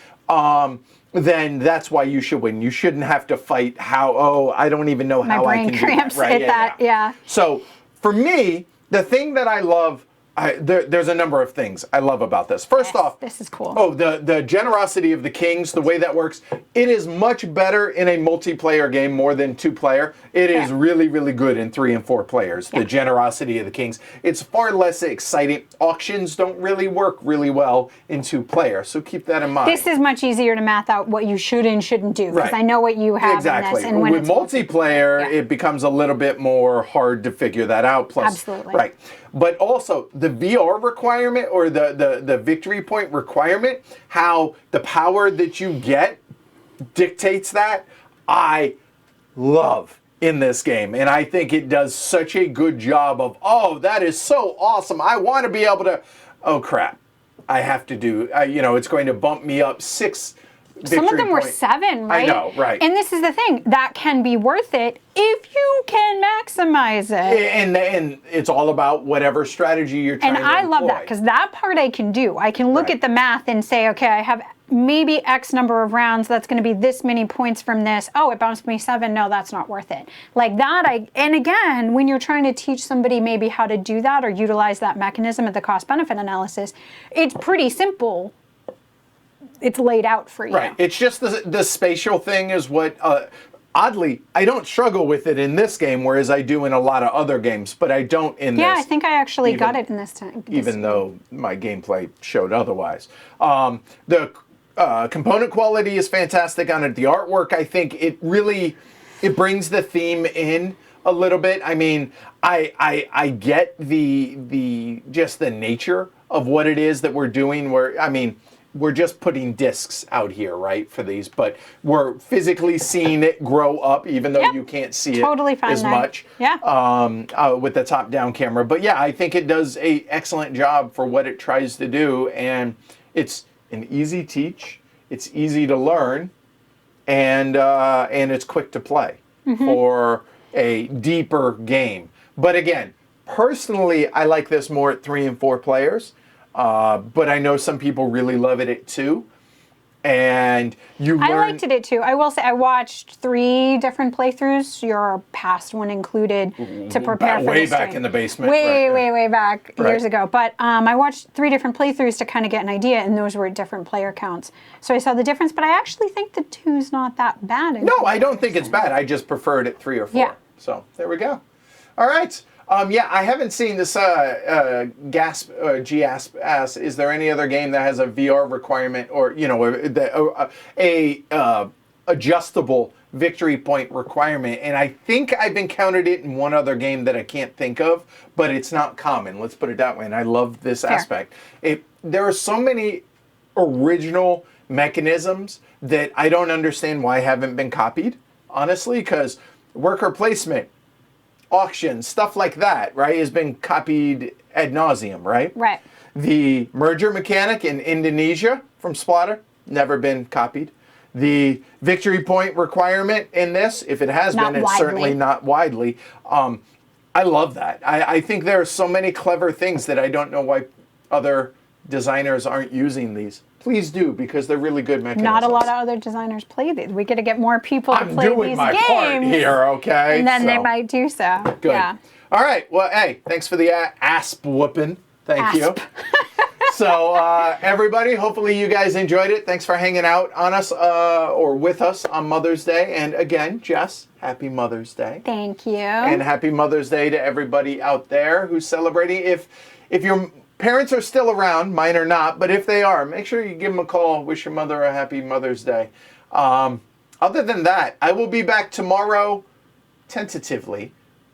then that's why you should win. You shouldn't have to fight I don't even know how I can do that. My brain cramps at that, yeah. So for me, the thing that I love there's a number of things I love about this. First off, this is cool. Oh, the generosity of the kings, the way that works, it is much better in a multiplayer game more than 2-player. It is really, really good in 3 and 4 players, the generosity of the kings. It's far less exciting. Auctions don't really work really well in 2-player, so keep that in mind. This is much easier to math out what you should and shouldn't do, because I know what you have exactly. in this. And when with multiplayer, it becomes a little bit more hard to figure that out. Plus, absolutely. Right. But also, the VR requirement or the victory point requirement, how the power that you get dictates that, I love in this game. And I think it does such a good job of, oh, that is so awesome. I want to be able to, oh, crap. I have to do, it's going to bump me up 6 Some of them were 7, right? I know, right. And this is the thing, that can be worth it if you can maximize it. And it's all about whatever strategy you're trying to employ. And I love that, because that part I can do. I can look at the math and say, okay, I have maybe X number of rounds, that's going to be this many points from this. Oh, it bounced me 7. No, that's not worth it. Like that, and again, when you're trying to teach somebody maybe how to do that or utilize that mechanism of the cost-benefit analysis, it's pretty simple. It's laid out for you. Right. It's just the spatial thing is what, oddly, I don't struggle with it in this game, whereas I do in a lot of other games, but I don't in this. Yeah, I think I actually got it in this time. Even though my gameplay showed otherwise. The component quality is fantastic on it. The artwork, I think it brings the theme in a little bit. I mean, I get just the nature of what it is that we're doing, we're just putting discs out here, right, for these, but we're physically seeing it grow up, even though you can't see it as much with the top-down camera. But yeah, I think it does an excellent job for what it tries to do, and it's an easy teach, it's easy to learn, and it's quick to play for a deeper game. But again, personally, I like this more at 3 and 4 players. But I know some people really love it at 2. And you learn... I liked it at 2. I will say I watched 3 different playthroughs, your past one included, to prepare for way this back stream. in the basement. Way back years ago. But I watched 3 different playthroughs to kind of get an idea, and those were different player counts. So I saw the difference, but I actually think the 2's not that bad. No, I don't think it's bad. I just prefer it at 3 or 4. Yeah. So there we go. All right. I haven't seen this GASP ask, is there any other game that has a VR requirement or, adjustable victory point requirement? And I think I've encountered it in one other game that I can't think of, but it's not common. Let's put it that way. And I love this aspect. There are so many original mechanisms that I don't understand why haven't been copied, honestly, because worker placement, auction, stuff like that, right, has been copied ad nauseum, right? Right. The merger mechanic in Indonesia from Splatter, never been copied. The victory point requirement in this, if it has been, it's certainly not widely. I love that. I think there are so many clever things that I don't know why other designers aren't using these. Please do, because they're really good mechanisms. Not a lot of other designers play these. We got to get more people to play these games. I'm doing my part here, okay? And then they might do so. Good. Yeah. All right. Well, hey, thanks for the asp whooping. Thank you. So, everybody, hopefully you guys enjoyed it. Thanks for hanging out on us or with us on Mother's Day. And again, Jess, happy Mother's Day. Thank you. And happy Mother's Day to everybody out there who's celebrating. If your parents are still around, mine are not, but if they are, make sure you give them a call. Wish your mother a happy Mother's Day. Other than that, I will be back tomorrow, tentatively.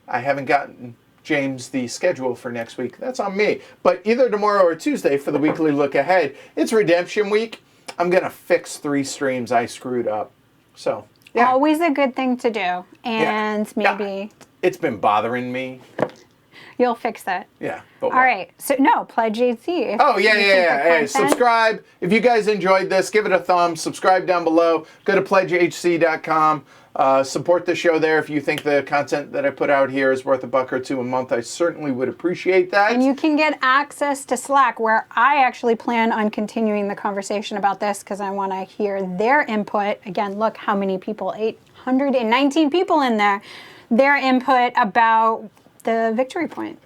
I haven't gotten James the schedule for next week. That's on me. But either tomorrow or Tuesday for the weekly look ahead. It's redemption week. I'm going to fix 3 streams I screwed up. So, yeah. Always a good thing to do. And maybe... It's been bothering me. You'll fix it. Yeah. All right. So, no, pledge HC. Oh, yeah. Hey, subscribe. If you guys enjoyed this, give it a thumb. Subscribe down below. Go to pledgehc.com. Support the show there. If you think the content that I put out here is worth $1 or $2 a month, I certainly would appreciate that. And you can get access to Slack, where I actually plan on continuing the conversation about this because I want to hear their input. Again, look how many people, 819 people in there. Their input about the victory point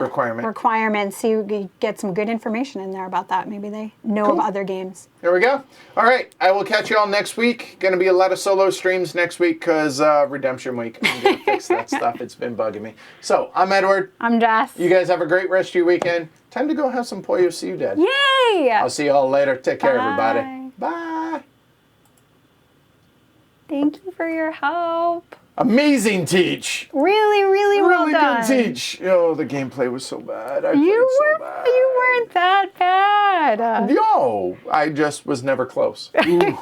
requirements. So you get some good information in there about that. Maybe they know of other games. There we go. All right. I will catch you all next week. Going to be a lot of solo streams next week because Redemption Week. I'm going to fix that stuff. It's been bugging me. So I'm Edward. I'm Jess. You guys have a great rest of your weekend. Time to go have some Pollo Ciudad. Yay! I'll see you all later. Take care, Bye. everybody. Bye. Thank you for your help. Amazing teach. Really, really well done. Good teach. Oh, the gameplay was so bad. You weren't that bad. No, I just was never close. Ooh.